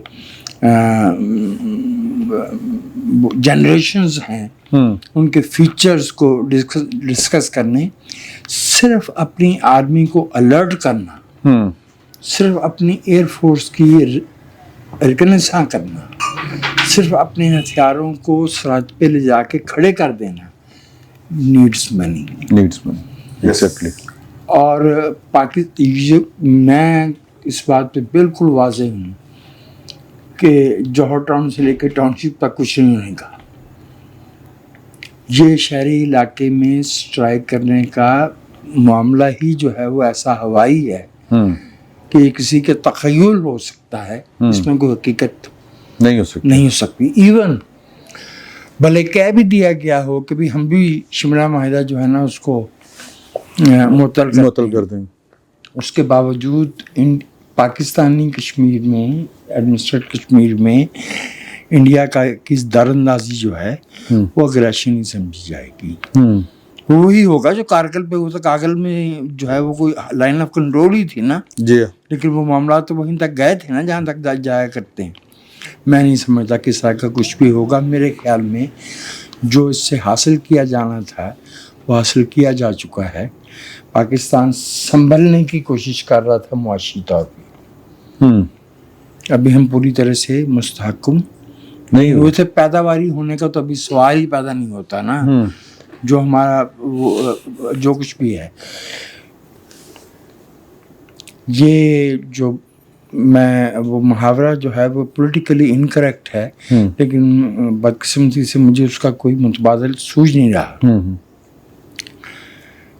جنریشنز ہیں ان کے فیچرز کو ڈسکس کرنے, صرف اپنی آرمی کو الرٹ کرنا, صرف اپنی ایئر فورس کی ریکنیساں کرنا, صرف اپنے ہتھیاروں کو سرحد پہ لے جا کے کھڑے کر دینا, نیڈس منی. ایگزیکٹلی. اور میں اس بات پہ بالکل واضح ہوں کہ جوہر ٹاؤن سے لے کے ٹاؤن شپ تک کچھ نہیں ہونے کا. یہ شہری علاقے میں اسٹرائک کرنے کا معاملہ ہی جو ہے وہ ایسا ہوائی ہے کہ یہ کسی کے تخیل ہو سکتا ہے, اس میں کوئی حقیقت نہیں ہو سکتی. ایون بھلے کہہ بھی دیا گیا ہو کہ بھی ہم بھی شملہ معاہدہ جو ہے نا اس کو معطل کر دیں, اس کے باوجود پاکستانی کشمیر میں, ایڈمنسٹریٹ کشمیر میں انڈیا کا کی دار اندازی جو ہے وہ اگریشن ہی سمجھی جائے گی. وہی ہوگا جو کارگل پہ ہوا تھا. کارگل میں جو ہے وہ کوئی لائن آف کنٹرول ہی تھی نا, لیکن وہ معاملات تو وہیں تک گئے تھے نا جہاں تک جایا کرتے ہیں. میں نہیں سمجھتا کہ اس طرح کا کچھ بھی ہوگا. میرے خیال میں جو اس سے حاصل کیا جانا تھا وہ حاصل کیا جا چکا ہے. پاکستان سنبھلنے کی کوشش کر رہا تھا معاشی طور پہ, ابھی ہم پوری طرح سے مستحکم نہیں ہوئے تھے. پیداواری ہونے کا تو ابھی سوال ہی پیدا نہیں ہوتا نا, جو ہمارا جو کچھ بھی ہے. یہ جو وہ محاورہ جو ہے وہ پولیٹیکلی انکریکٹ ہے, لیکن بدقسمتی سے مجھے اس کا کوئی متبادل سوجھ نہیں رہا,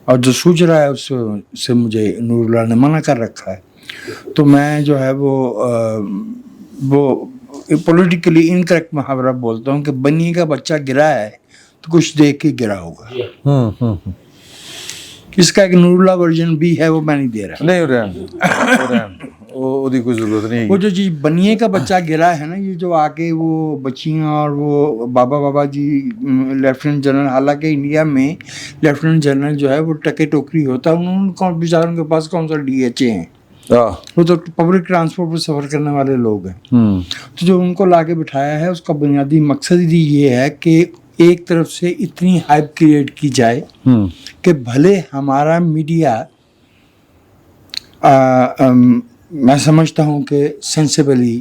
اور جو سوچ رہا ہے اس سے مجھے نور اللہ نے منع کر رکھا ہے. تو میں جو ہے وہ پولیٹیکلی انکریکٹ محاورہ بولتا ہوں کہ بنی کا بچہ گرا ہے تو کچھ دیکھ کے گرا ہوگا. اس کا ایک نور اللہ ورژن بھی ہے, وہ میں نہیں دے رہا. نہیں کوئی ضرورت نہیں. وہ جو چیز بنیے کا بچہ گرا ہے نا, یہ جو آ کے وہ بچیاں اور وہ بابا جی لیفٹیننٹ جنرل, حالانکہ انڈیا میں لیفٹیننٹ جنرل جو ہے وہ ٹکے ٹوکری ہوتا ہے, انہوں بیچاروں کے پاس کون سا DHA ہیں, وہ تو پبلک ٹرانسپورٹ پر سفر کرنے والے لوگ ہیں. تو جو ان کو لا کے بٹھایا ہے اس کا بنیادی مقصد ہی یہ ہے کہ ایک طرف سے اتنی ہائپ کریٹ کی جائے کہ بھلے ہمارا میڈیا میں سمجھتا ہوں کہ سینسیبلی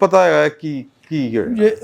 ਪਤਾ ਹੈ ਕਿ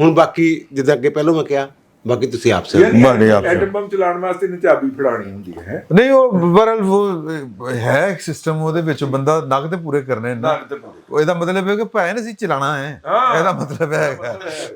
ਹੁਣ ਬਾਕੀ ਜਿੱਦਾਂ ਅੱਗੇ ਪਹਿਲਾਂ ਮੈਂ ਕਿਹਾ, ਬਾਕੀ ਤੁਸੀਂ ਆਪ ਸੇ ਐਟਮ ਬੰਬ ਚਲਾਉਣ ਵਾਸਤੇ ਨੇ ਚਾਬੀ ਫੜਾਣੀ ਹੁੰਦੀ ਹੈ। ਨਹੀਂ ਉਹ ਬਰਲ ਉਹ ਹੈ ਇੱਕ ਸਿਸਟਮ, ਉਹਦੇ ਵਿੱਚ ਬੰਦਾ ਨਗ ਤੇ ਪੂਰੇ ਕਰਨੇ ਨਾ, ਇਹਦਾ ਮਤਲਬ ਹੈ ਕਿ ਭੈਣ ਅਸੀਂ ਚਲਾਣਾ ਹੈ, ਇਹਦਾ ਮਤਲਬ ਹੈ।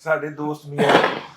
ਸਾਡੇ ਦੋਸਤ ਮੀਆਂ